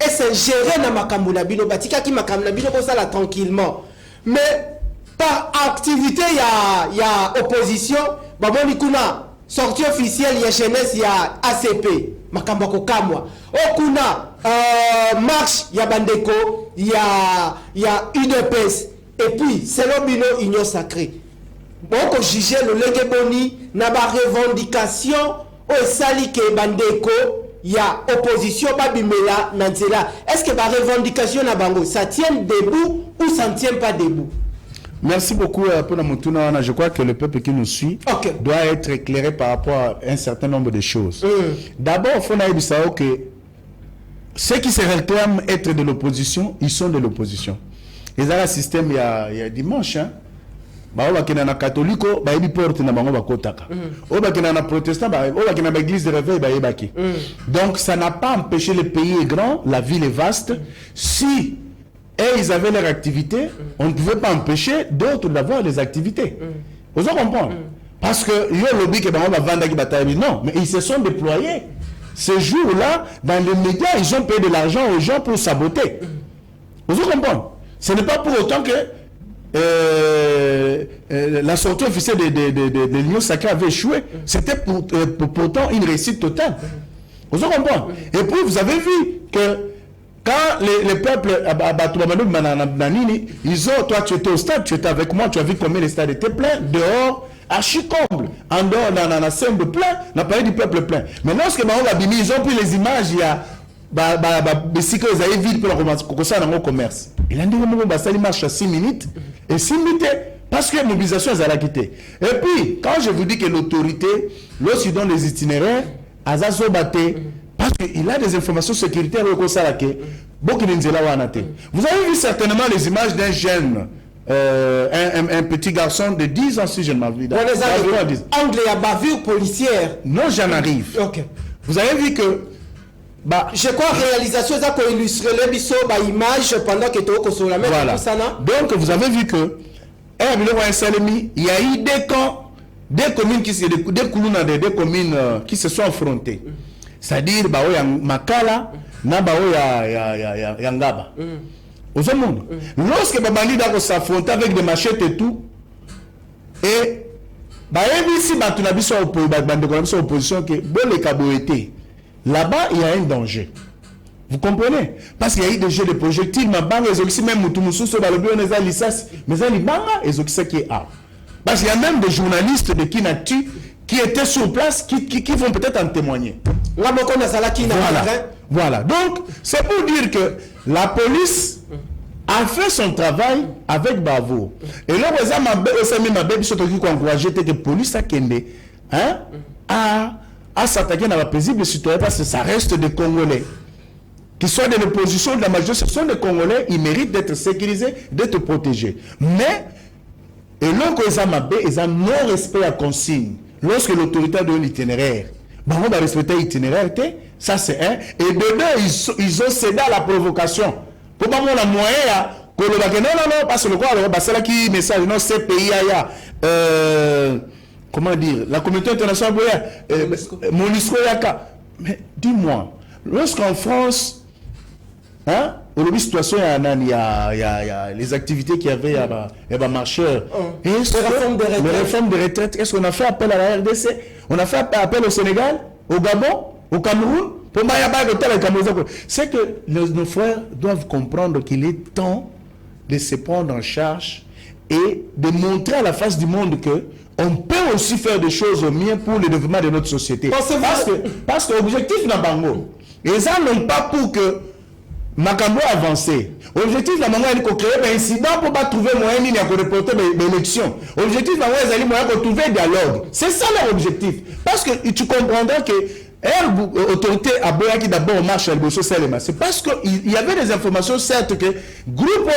et s'ingérer na Makambu na bino batika ki Makambu na bino ko sala tranquillement mais par activité ya opposition baboni kuna sortie officielle ya jeunesse ya ACP Makambu kokamwa okuna marche ya bandeko ya UDPS et puis selon bino Union Sacrée bon juger le lenge boni na ba revendication o sali ke bandeko ya opposition babimela na nzela. Est-ce que ba revendication na bango ça tient debout ou ça ne tient pas debout? Merci beaucoup pour la Moutouna. Je crois que le peuple qui nous suit doit être éclairé par rapport à un certain nombre de choses. D'abord, il faut savoir que ceux qui se réclament être de l'opposition, ils sont de l'opposition. Ils ont un système, il y a dimanche, hein. Na catholique, ils portent na bango bakotaka. Na protestant, na église de réveil, donc ça n'a pas empêché, le pays est grand, la ville est vaste. Si ils avaient leur activité, on ne pouvait pas empêcher d'autres d'avoir des activités. Vous comprenez? Parce que non, mais ils se sont déployés. Ce jour-là, dans les médias, ils ont payé de l'argent aux gens pour saboter. Vous comprenez? Ce n'est pas pour autant que la sortie officielle de l'Union Sacrée avait échoué. C'était pourtant une réussite totale. Vous comprenez? Et puis vous avez vu que quand les peuples, ils ont, toi tu étais au stade, tu étais avec moi, tu as vu combien les stades étaient pleins, dehors, archi-comble, en dehors, dans la scène de plein, on a parlé du peuple plein. Mais lorsque ils ont pris les images, il y a si ils avaient vu pour le commerce. Il a dit que il marche à 6 minutes, et 6 minutes, parce que la mobilisation est à la quitter. Et puis, quand je vous dis que l'autorité, lorsqu'ils donnent les itinéraires, parce qu'il a des informations sécuritaires au Kosalake. Vous avez vu certainement les images d'un jeune, un petit garçon de 10 ans, si je ne m'abuse. Anglais à bavure policière. Non, j'en arrive. Okay. Vous avez vu que. Je crois réalisation ça pour illustrer les image pendant que tu es au Voilà. Donc vous avez vu que il y a eu des camps, des communes qui se sont affrontées. C'est-à-dire, Makala, Yangaba. Aux hommes. Lorsque Babani s'affronte avec des machettes et tout, et opposition que là-bas, il y a un danger. Vous comprenez? Parce qu'il y a eu des jeux de projectiles, mais même parce qu'il y a même des journalistes de Kinatu qui étaient sur place, qui vont peut-être en témoigner. Voilà. Donc, c'est pour dire que la police a fait son travail avec bravoure. Et là, vous avez encouragé que la police a s'attaquer à la paisible citoyen parce que ça reste des Congolais. Qu'ils soient de l'opposition, de la majorité, ce sont des Congolais, ils méritent d'être sécurisés, d'être protégés. Mais, et lorsque ils ont non-respect à consigne, lorsque l'autorité a donné l'itinéraire, on va respecter l'itinéraire, ça c'est un. Et dedans, ils ont cédé à la provocation. Pour pas la moyen, non, parce que le quoi, c'est là qui message, non, c'est pays, comment dire, la communauté internationale, Monisco Yaka. Mais dis-moi, lorsqu'en France, aujourd'hui, situation, il y a les activités qu'il y avait, il y a marcheurs. Les réformes de retraite. Est-ce qu'on a fait appel à la RDC? On a fait appel au Sénégal, au Gabon, au Cameroun? C'est que nos frères doivent comprendre qu'il est temps de se prendre en charge et de montrer à la face du monde que on peut aussi faire des choses au mieux pour le développement de notre société. Parce que l'objectif n'a pas mot. Et ça non pas pour que Makambo avancé. L'objectif de la manière de créer un incident pour pas trouver moyen de reporter l'élection. L'objectif de la manière de trouver un dialogue. C'est ça leur objectif. Parce que tu comprendras que l'autorité a besoin d'abord marche à l'Ebosso Selema. C'est parce qu'il y avait des informations certes que groupe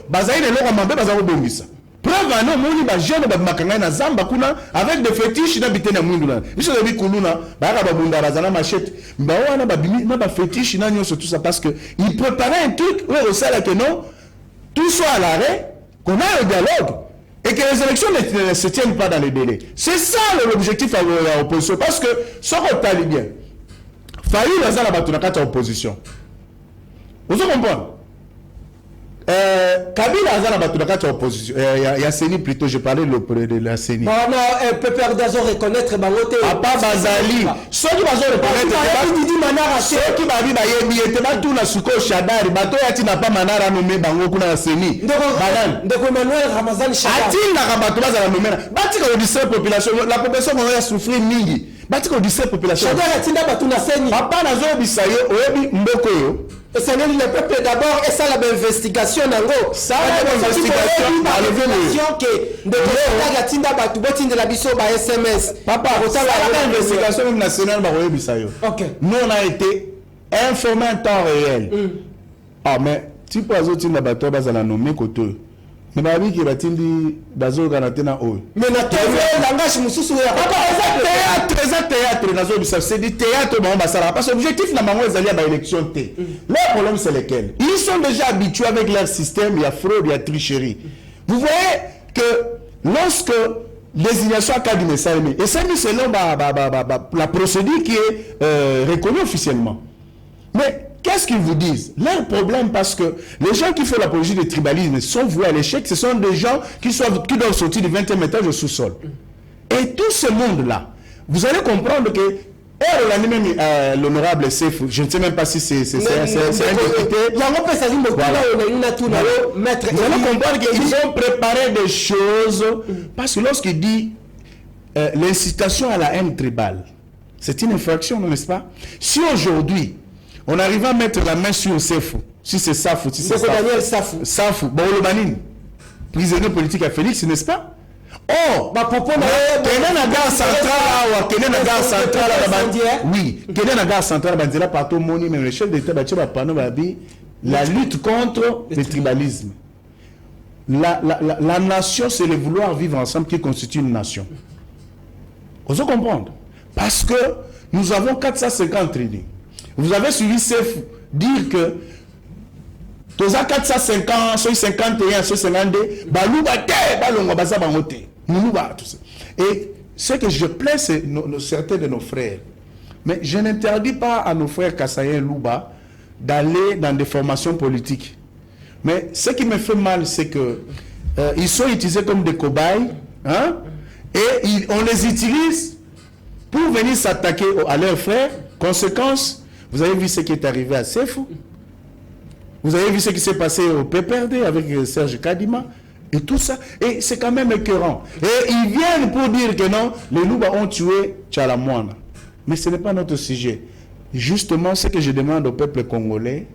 Bazaï et Laurent Mambé Bazaï Bongisa. Preuve à nous, moni ba jeune ba makanga na zamba kuna avec des fétiches na bitena mwindu na. Biso de bikuluna ba ka ba bundara zana machette. Ba wana ba bimi na ba fétiche na nyoso tout ça parce que il préparait un truc au sala que non tout soit à l'arrêt, qu'on a un dialogue et que les élections ne se tiennent pas dans les délais. C'est ça l'objectif à l'opposition parce que ce qu'on t'a bien. Failli la zana ba tunakata opposition. Vous comprenez? Kabila Azana Batunakata opposition. Il y a Séni plutôt, je parlais de la Séni. Non, Pépère d'Azor reconnaître Bangote. Papa Bazali. Ceux qui vont reconnaître. Ceux qui vont dire que tout na suko Shadari, bato yati na pas manara nommé Bango kuna Séni. Ndeko Emmanuel Ramazan Shadari. Ati na Rabato Bazala nommé. Bati ko dise population, la population va souffrir mingi. Bati ko dise population. Shadari atinda batu na Séni. Papa na zo bisaye oyebi mboko yo. C'est le peuple d'abord et ça l'investigation nango. Ça l'investigation que de la tinda batu botin de la biso ba SMS. Papa, ça l'investigation nationale ba bisayo. OK. Nous on a été informés en temps réel. Ah mais tu peux azotin na bato bazala nommer koto. Mais ba bi ki batindi bazo kanatena o. Mais na langage mususu ya papa théâtre nazo bisa c'est du théâtre bon basara parce que l'objectif na bango ezali ba élection té. Le problème c'est lequel? Ils sont déjà habitués avec leur système, il y a fraude, il y a tricherie. Vous voyez que lorsque désignation à cas du message et c'est selon la procédure qui est reconnue officiellement. Mais qu'est-ce qu'ils vous disent? Leur problème, parce que les gens qui font l'apologie du tribalisme sont voués à l'échec, ce sont des gens qui doivent sortir du 20e étage au sous-sol. Et tout ce monde-là, vous allez comprendre que l'honorable Sefou, je ne sais même pas si c'est un député. Vous allez comprendre qu'ils ont préparé des choses, parce que lorsqu'il dit l'incitation à la haine tribale, c'est une infraction, n'est-ce pas? Si aujourd'hui, on arrive à mettre la main sur Sefou, si c'est Safou, si c'est Safou, bon, le Banine, prisonnier politique à Félix, n'est-ce pas? Oh, Kenen a gare centrale, Kenen a gare centrale, oui, Kenen a gare centrale, Banzela partout, Moni, même le chef d'État, la lutte contre le tribalisme. La nation, c'est le vouloir vivre ensemble qui constitue une nation. Vous allez comprendre? Parce que nous avons 450 tribus. Vous avez suivi Sefou dire que Toza 450, 151, 152, baluba te, balonga baza bangote. Moulouba, tout ça. Et ce que je plains, c'est certains de nos frères. Mais je n'interdis pas à nos frères Kassayen Louba d'aller dans des formations politiques. Mais ce qui me fait mal, c'est que ils sont utilisés comme des cobayes, hein, et on les utilise pour venir s'attaquer à leurs frères. Conséquence, vous avez vu ce qui est arrivé à Sefou. Vous avez vu ce qui s'est passé au PPRD avec Serge Kadima. Et tout ça. Et c'est quand même écœurant. Et ils viennent pour dire que non, les Louba ont tué Tchalamouana. Mais ce n'est pas notre sujet. Justement, ce que je demande au peuple congolais,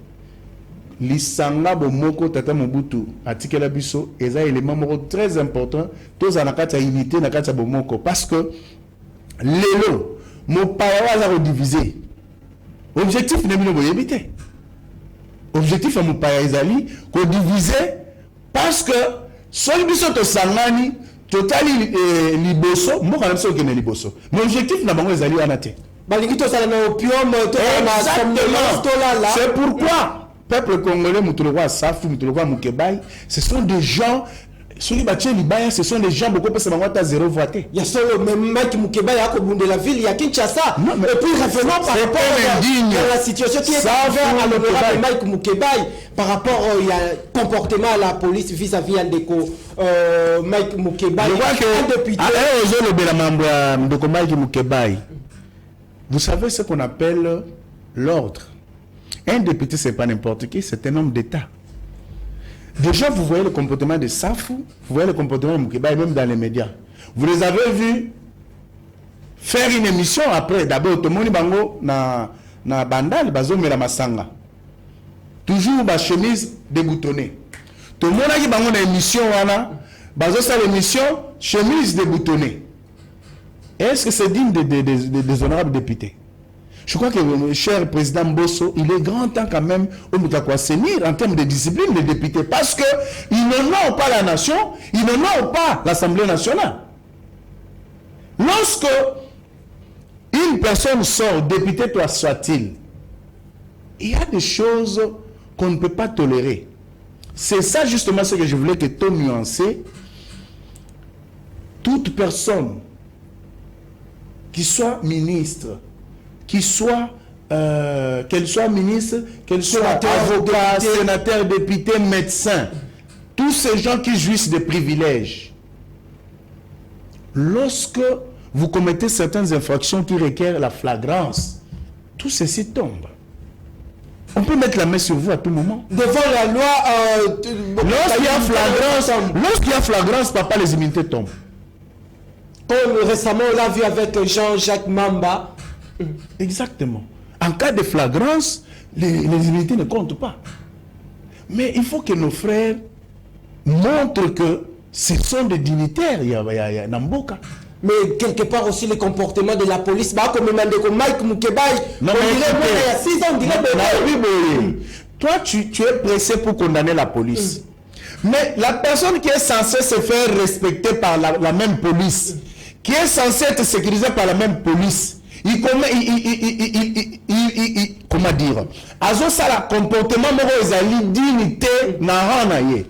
l'Isanga Bomoko Tata Mobutu, Atikela Biso, et ça, élément très important, tous en akata unité, nakata Bomoko. Parce que, l'élo, mon paya va diviser. Objectif n'est pas de éviter. Objectif à mon paya Izali, qu'on diviser, parce que, celui qui sont au Sangani, total liboso, moi quand même ça qui est liboso. Mon objectif n'a pas Izali anate. C'est pourquoi peuple congolais, Moutouloua Safou, Moutouloua Moukebaï, ce sont des gens. Ce sont des gens beaucoup plus à zéro voité. Il y a seulement même Mike Moukebaï à Kobunde la ville, il y a Kinshasa. Et puis revenons par rapport à la situation qui est à l'honorable Mike Moukebaï par rapport au comportement à la police vis-à-vis de Mike Moukebaï. Vous savez ce qu'on appelle l'ordre. Un député, ce n'est pas n'importe qui, c'est un homme d'État. Déjà, vous voyez le comportement de Safou, vous voyez le comportement de Moukebaï, même dans les médias. Vous les avez vus faire une émission après. D'abord, tout le monde bango na bandal, bazo mela masanga. Toujours ba chemise déboutonnée. Tout le monde a dit bango na émission wana, bazo sa l'émission chemise déboutonnée. Est-ce que c'est digne des honorables députés? Je crois que le cher président Bosso, il est grand temps quand même au assainir en termes de discipline les députés parce qu'ils n'honorent pas la nation, ils n'honorent pas l'Assemblée nationale. Lorsque une personne sort, député toi soit-il, il y a des choses qu'on ne peut pas tolérer. C'est ça justement ce que je voulais que tu nuances. Toute personne qui soit ministre, qu'elle soit ministre, qu'elle soit avocat, sénateur, député, médecin, tous ces gens qui jouissent de privilèges, lorsque vous commettez certaines infractions qui requièrent la flagrance, tout ceci tombe. On peut mettre la main sur vous à tout moment. Devant la loi, lorsqu'il y a flagrance, papa, les immunités tombent. Comme récemment, on l'a vu avec Jean-Jacques Mamba. Exactement. En cas de flagrance, les immunités ne comptent pas. Mais il faut que nos frères montrent que ce sont des dignitaires. Il y a Namboka. Mais quelque part aussi le comportement de la police. Bah, comme Mike Moukebaï, non, mais il y a 6 ans, on dirait toi, tu es pressé pour condamner la police. Mais la personne qui est censée se faire respecter par la même police, qui est censée être sécurisée par la même police, comment dire, azo sala comportement ezali dignité na hanaye.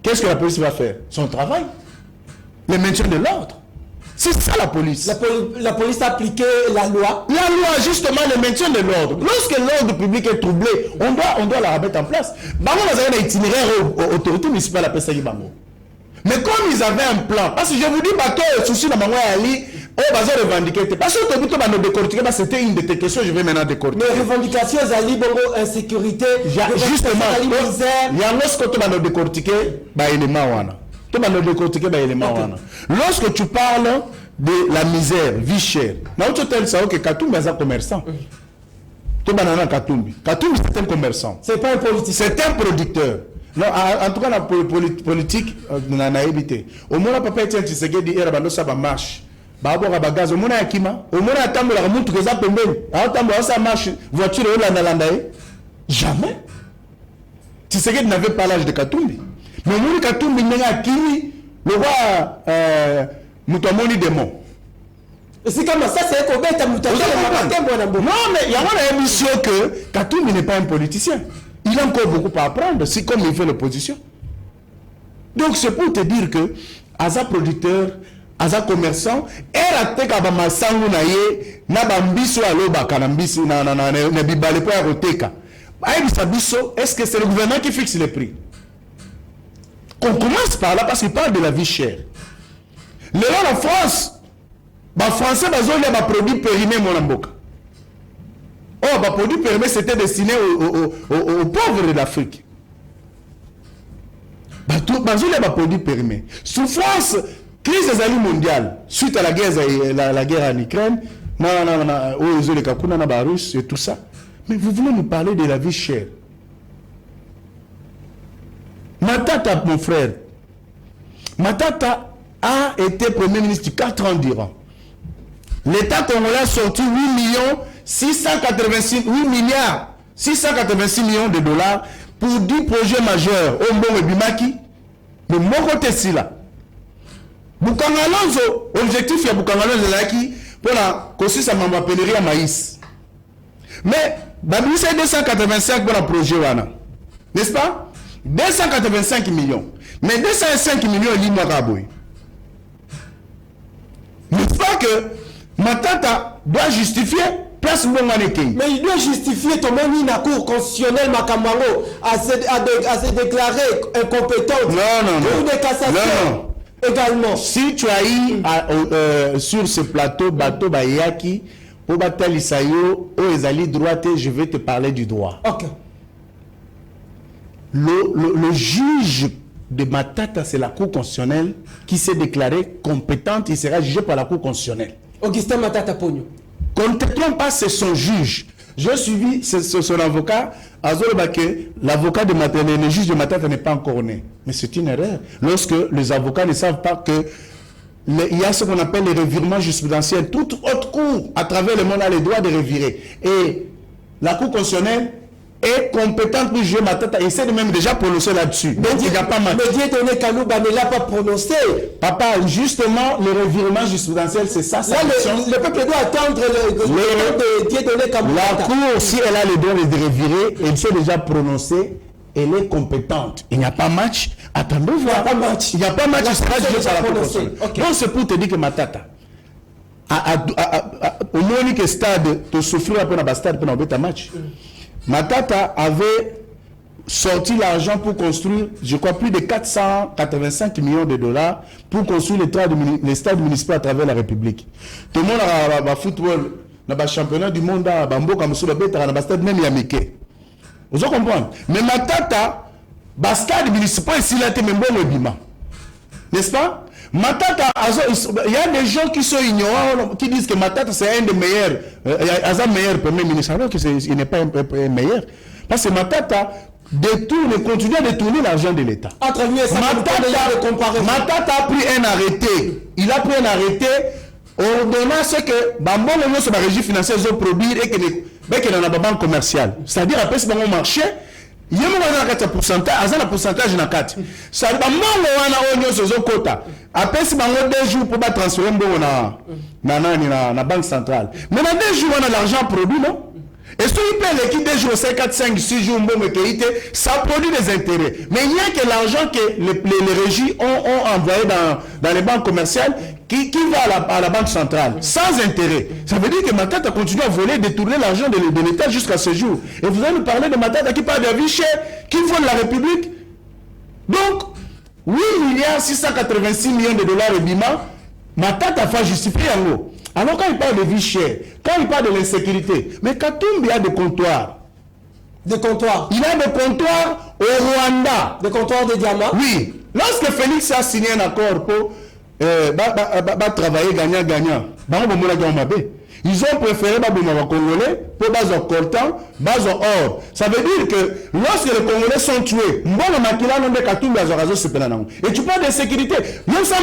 Qu'est-ce que la police va faire? Son travail, le maintien de l'ordre. C'est ça la police. La police a appliqué la loi. La loi, justement, le maintien de l'ordre. Lorsque l'ordre public est troublé, on doit la remettre en place. Bango a un itinéraire aux autorités municipales à Pessagui Bango. Mais comme ils avaient un plan, parce que je vous dis, souci dans Bango Ali, on va revendiquer. Parce que c'était une de tes questions, je vais maintenant décortiquer. Mais revendications, Ali, Bango, insécurité, justement, il y a lorsque tu vas décortiquer, lorsque tu parles de la misère, vie chère, Katumbi est un commerçant. Katumbi, c'est un commerçant. C'est pas un politicien. C'est un producteur. Non, en tout cas, la politique, on a évité. Au moins, papa Etienne Tshisekedi dit ça marche. Babora bagaz, au moins, Akima, au moins, attendre la remonte que ça peut attendre ça marche. Voiture, jamais. Tshisekedi n'avait pas l'âge de Katumbi. Mais nous, Katumbi n'a Kimi, le roi Moutamoni démon. C'est comme ça, c'est qu'on met à Moutamoni. Non, mais il y a une émission que Katumbi n'est pas un politicien. Il Il a encore beaucoup à apprendre, c'est comme il fait l'opposition. Donc c'est pour te dire que, Aza producteur, Aza commerçant, elle a été capable de s'engager na bambiso aloba kanambiso na bibale pour aroteka. Est-ce que c'est le gouvernement qui fixe les prix? On commence par là parce qu'il parle de la vie chère. Là, la France, les Français ont des produits périmés, mon amboka. Oh, les produits périmés, c'était destiné aux pauvres de l'Afrique. Ils ont des produits périmés. Souffrance, crise des alliés mondiale, suite à la guerre en Ukraine, ils ont les Kakuna, les Russes et tout ça. Mais vous voulez nous parler de la vie chère. Matata, mon frère, Matata a été Premier ministre 4 ans durant. L'État congolais a sorti 8 milliards 686 millions de dollars pour 10 projets majeurs. Ombo et Bimaki, mais mon côté c'est là. Bukangalonzo, objectif de Bukangalonzo là qui pour la construire sa mamapellerie à maïs. Mais Babou c'est 285 pour le projet wana. N'est-ce pas? 285 millions. Mais 205 millions l'île Raboui. N'est-ce pas que Matata doit justifier place Mbonganekei? Mais il doit justifier ton moni na cour constitutionnelle Makamango à se déclarer incompétent. Non. Cour de cassation. Non. Également. Si tu as eu sur ce plateau, bateau Bayaki, pour battre l'Isayo, aux Ezali droite, je vais te parler du droit. Ok. Le juge de Matata, c'est la Cour constitutionnelle qui s'est déclarée compétente, il sera jugé par la Cour constitutionnelle. Augustin Matata Pogno. Comptons pas, c'est son juge. J'ai suivi son avocat, l'avocat de Matata, le juge de Matata n'est pas encore né. Mais c'est une erreur. Lorsque les avocats ne savent pas que il y a ce qu'on appelle les revirements jurisprudentiels. Toute haute cour à travers le monde a le droit de revirer. Et la Cour constitutionnelle est compétente pour juger Matata. Il s'est même déjà prononcé là-dessus. Donc il n'y a pas match. Mais Dieudonné Kalouba ne l'a pas prononcé. Papa, justement, le revirement jurisprudentiel, c'est ça. Là, le peuple doit attendre le de Dieudonné Kalouba. La Cour, si elle a le droit de revirer, elle s'est déjà prononcée. Elle est compétente. Il n'y a pas match. Attendons voir. Il n'y a pas match. Il sera jugé par la Cour constitutionnelle. Donc c'est pour te dire que Matata, au moins que stade, te souffrir après un stade pour un match. Matata avait sorti l'argent pour construire, je crois, plus de 485 millions de dollars pour construire les stades municipaux à travers la République. Tout le monde a football, dans le championnat du monde, dans le stade même Yamike. Vous comprenez? Mais Matata, le stade municipal, il a été même bon le bima. N'est-ce pas? Matata, il y a des gens qui sont ignorants, qui disent que Matata c'est un des meilleurs, meilleur premier ministre, alors qu'il n'est pas un meilleur. Parce que Matata continue à détourner l'argent de l'État. Matata a pris un arrêté. Il a pris un arrêté ordonnant ce que Bambon sur la régie financière ont produit et que dans la banque commerciale. C'est-à-dire après ce marché. Il y a un pourcentage na kati. Ça va mango wana onyo sozo kota. Après si bango 2 jours pour transférer na banque centrale. Mais dans 2 jours on a l'argent produit non? Et si il paye l'équipe 2 jours, 5, 4, 5, 6 jours, ça produit des intérêts. Mais il n'y a que l'argent que les régies ont envoyé dans les banques commerciales qui va à la banque centrale, sans intérêt. Ça veut dire que Matata continue à voler, détourner l'argent de l'État jusqu'à ce jour. Et vous allez nous parler de Matata qui parle de la vie chère, qui vole la République. Donc, 8 milliards 686 millions de dollars et bima, Matata va justifier en haut. Alors quand il parle de vie chère, quand il parle de l'insécurité, mais Katumbi a des comptoirs. Des comptoirs? Il a des comptoirs au Rwanda. Des comptoirs de diamants? Oui. Lorsque Félix a signé un accord pour travailler gagnant-gagnant, ils ont préféré les Congolais pour baser coltan, base or. Ça veut dire que lorsque les Congolais sont tués, et tu parles de sécurité. Même ça,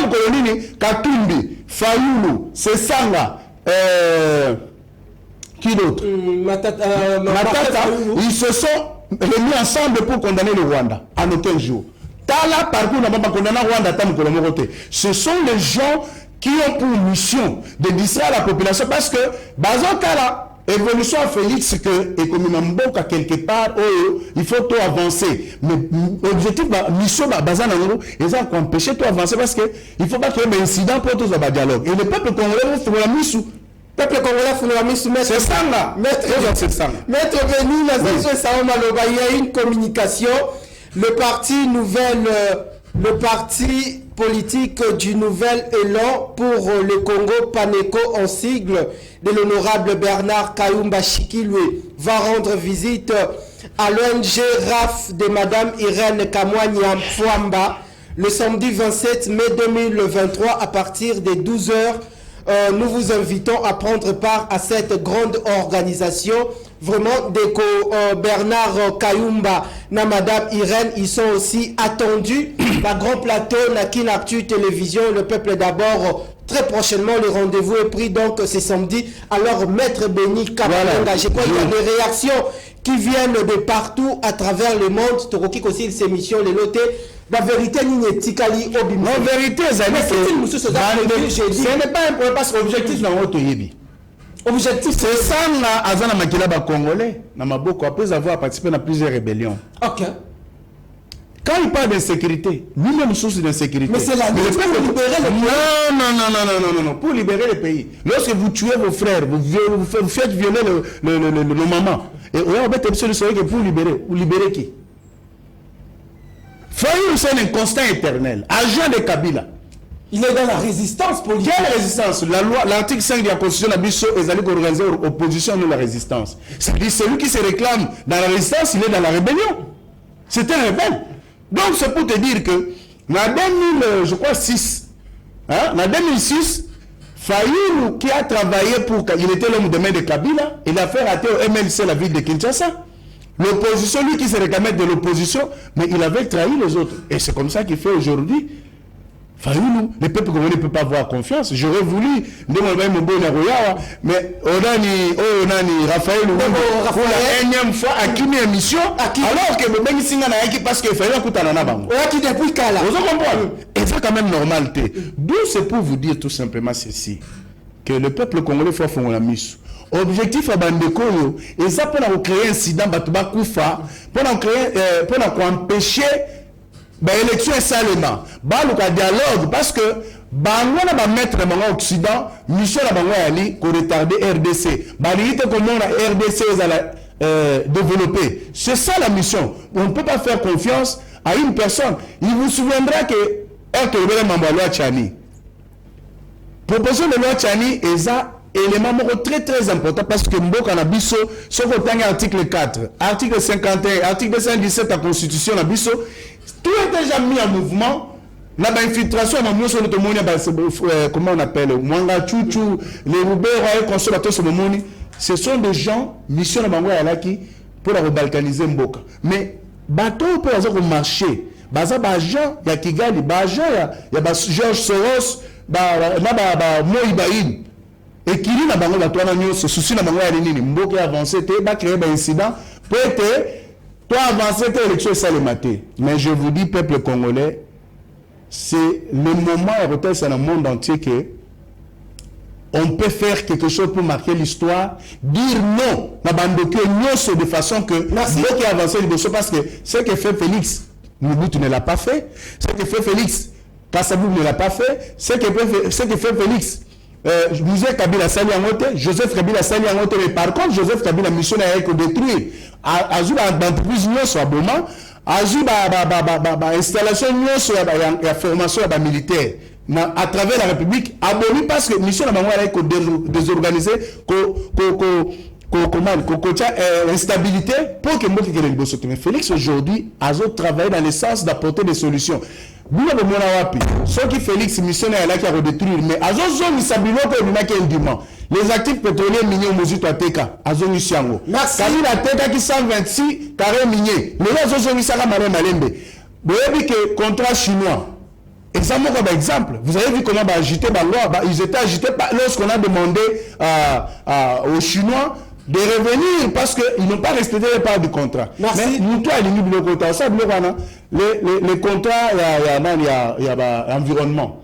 Katumbi, Fayoulou, Sesanga, qui d'autre? Matata, ils se sont réunis ensemble pour condamner le Rwanda en aucun jour. Ce sont les gens qui ont pour mission de distraire la population parce que Bazokala, évolution à Félix que et comme Mboka quelque part il faut tout avancer mais objectif mission bazana ngo ils ont empêché tout avancer parce que il faut pas qu'il y ait un incident pour tous le dialogue et le peuple congolais faut la mission peuple congolais faut la mission c'est ça là maître Béni la session ça maloba il y a une communication le parti politique du Nouvel Élan pour le Congo Paneco en sigle de l'honorable Bernard Kayumba Chikilwe va rendre visite à l'ONG RAF de Madame Irène Kamwanya Mfwamba le samedi 27 mai 2023 à partir des 12h. Nous vous invitons à prendre part à cette grande organisation. Vraiment, Bernard Kayumba na Madame Irène, ils sont aussi attendus. La grand plateau, Nakin Actu Télévision, le peuple d'abord. Très prochainement, le rendez-vous est pris, donc c'est samedi. Alors, Maître Béni Kabalanga, je crois qu'il y a des réactions qui viennent de partout à travers le monde. Toroki aussi, ces missions, les notés. La vérité n'est tikali obim. La vérité, ce n'est pas un problème parce que l'objectif n'a pas été. Objectif, c'est ça, Azana Makilaba Congolais, Namaboko, après avoir participé à plusieurs rébellions. Ok. Quand il parle d'insécurité, lui-même source d'insécurité. Mais c'est la lutte pour libérer le pays. Non, pour libérer le pays. Lorsque vous tuez vos frères, vous faites violer nos mamans, et on va mettre que pour libérer. Vous libérez qui? Fayoum, c'est un constant éternel. Agent de Kabila. Il est dans la résistance politique. Quelle résistance? La loi, l'article 5 de la Constitution d'Abisso est allé organiser l'opposition de la résistance. C'est-à-dire celui qui se réclame dans la résistance, il est dans la rébellion. C'est un rebelle. Donc c'est pour te dire que, en 2006, en 2006, Fayoum, qui a travaillé pour... Il était l'homme de main de Kabila, il a fait rater au MLC la ville de Kinshasa. L'opposition, lui qui se réclamait de l'opposition, mais il avait trahi les autres. Et c'est comme ça qu'il fait aujourd'hui. Fayoulou, le peuple congolais ne peut pas avoir confiance. J'aurais voulu, mais Onani, Raphaël, pour la énième fois, à qui une émission, alors que le Ben Singa n'a pas parce qu'il fallait un coup à la banque. Qui depuis Kala. Vous comprenez? Et c'est quand même normalité. D'où c'est pour vous dire tout simplement ceci, que le peuple congolais faut faire la mission. Objectif à Bandeko, et ça pour créer un incident, pour empêcher l'élection et salement. Le dialogue, parce que Bango na mettre dans l'Occident, mission na Bango ali pour retarder RDC. Banité comment la RDC va développer. C'est ça la mission. On ne peut pas faire confiance à une personne. Il vous souviendra que RTB Mambalo Tchani. Proposition de loi Tchani est ça. Élément très très important parce que Mboka na biso ce que article 4, article 51, article 217 de la Constitution na biso tout est déjà mis en mouvement. La infiltration comment on appelle Mwanga Chouchou, les Roubaix, les consommateurs ce sont des gens mission na bango yalaki pour la rebalkaniser Mboka. Mais bateau pour avoir marché, baza ba agent ya Kigali, ba agent ya ba George Soros, ba Moïbaïn. Et qui n'a pas de souci na bango ya nini Mboka avancé te ba créer un incident pour être toi avancer te élection ça le matin. Mais je vous dis peuple congolais, c'est le moment à retenir dans le monde entier que on peut faire quelque chose pour marquer l'histoire, dire non na bandoke non de façon que Mboka avancé le parce que ce que fait Félix Mobutu ne l'a pas fait, ce que fait Félix Kassabou ne l'a pas fait, ce que fait Félix Joseph Kabila Sali Angote, Joseph Kabila Sali Angote, mais par contre, Joseph Kabila mission a été détruire. Azou l'entreprise non soit bon, Azou installation non soit la formation militaire à travers la République, aboli parce que mission a été désorganisée, l'instabilité pour que moi qui gagne le mais Félix aujourd'hui Azou travaille dans le sens d'apporter des solutions. Ce qui Félix mission est là qui a redétruire mais Azou zone s'abilo que nous n'avons qu'un les actifs pétroliers miniers au Mozuto Ateka Azou Nisiango Kali la Teka qui 126 carrés miniers mais Azou zone Sala Maré Malembe vous avez vu que contrat chinois exemple, vous avez vu comment agiter la loi, ils étaient agités lorsqu'on a demandé aux Chinois de revenir parce qu'ils n'ont pas respecté les parts du contrat. Merci. Mais nous, toi, le contrat, ça, le contrat, il y a environnement.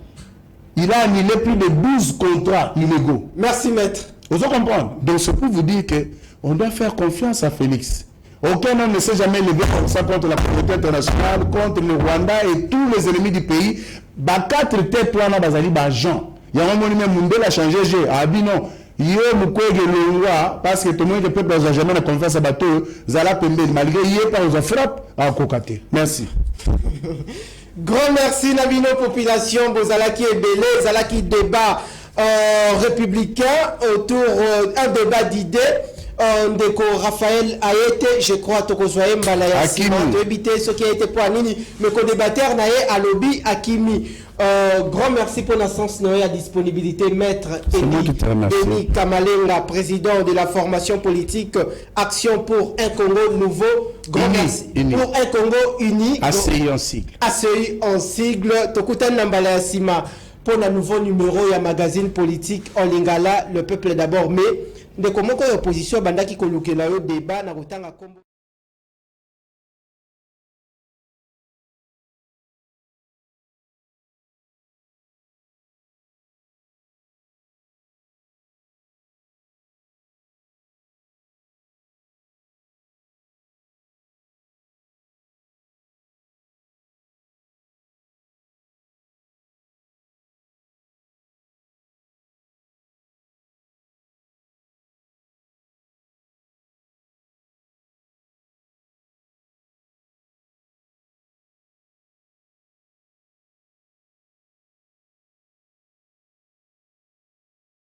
Il a annulé plus de 12 contrats illégaux. Merci, maître. Vous comprenez? Donc c'est pour vous dire que on doit faire confiance à Félix. Aucun homme ne s'est jamais levé comme ça contre la communauté internationale, contre le Rwanda et tous les ennemis du pays. Bah 4 têtes toi na bazali ba Jean. Il y a un moment même Mundela a changé j'ai abi non. Yo mukwege longwa parce que tout le monde peut pas jamais la confiance à bateau zala pembe malgré hier par aux frappe à kokate. Merci. Grand merci Nabino population Bozalaki et Belé Zalaki débat républicain autour un débat d'idées. Ndeko Raphaël a été, je crois, Tokozoye Mbalaya Sima, de éviter ce qui a été pour Anini, mais qu'on débatteur naé à lobby Akimi. Grand merci pour la sens Noé à disponibilité, maître Denis Kamalenga, président de la formation politique Action pour un Congo nouveau. Grand merci pour un Congo uni. ACI en sigle. ACI en sigle. Tokutan Mbalaya Sima pour un nouveau numéro et un magazine politique en lingala, le peuple d'abord, mais de comment l'opposition banda qui coloque là au débat na kotanga kombo